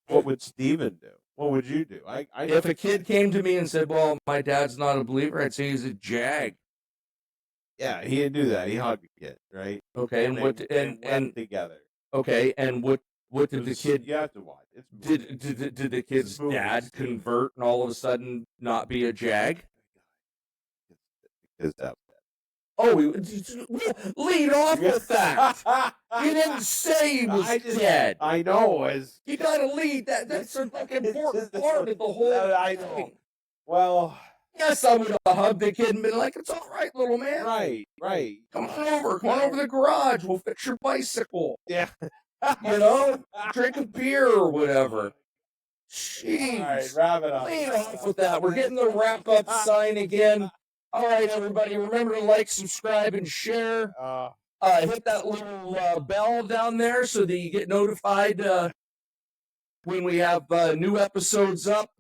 Speaker 2: What would Steven do? What would you do?
Speaker 1: If a kid came to me and said, "Well, my dad's not a believer," I'd say he's a jag.
Speaker 2: Yeah, he didn't do that. He hugged the kid, right?
Speaker 1: Okay, and what?
Speaker 2: They wept together.
Speaker 1: Okay, and what did the kid?
Speaker 2: You have to watch. It's
Speaker 1: Did the kid's dad convert and all of a sudden not be a jag?
Speaker 2: His dad.
Speaker 1: Oh, lead off with that. You didn't say he was dead.
Speaker 2: I know.
Speaker 1: You gotta lead that. That's a fucking important part of the whole
Speaker 2: I know.
Speaker 1: thing.
Speaker 2: Well,
Speaker 1: Yes, I would have hugged the kid and been like, "It's all right, little man.
Speaker 2: right.
Speaker 1: Come on over to the garage. We'll fix your bicycle.
Speaker 2: Yeah.
Speaker 1: You know, drink a beer or whatever." Jeez.
Speaker 2: All right, wrap it up.
Speaker 1: Lead off with that. We're getting the wrap up sign again. All right, everybody. Remember to like, subscribe, and share. Hit that little bell down there so that you get notified when we have new episodes up.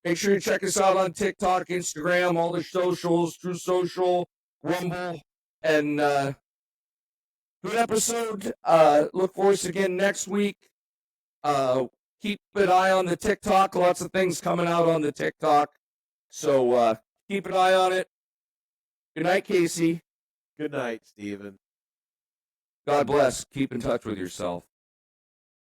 Speaker 1: Make sure you check us out on TikTok, Instagram, all the socials, True Social, Rumble, and good episode. Look for us again next week. Keep an eye on the TikTok. Lots of things coming out on the TikTok. So keep an eye on it. Good night, Casey.
Speaker 2: Good night, Steven.
Speaker 1: God bless. Keep in touch with yourself.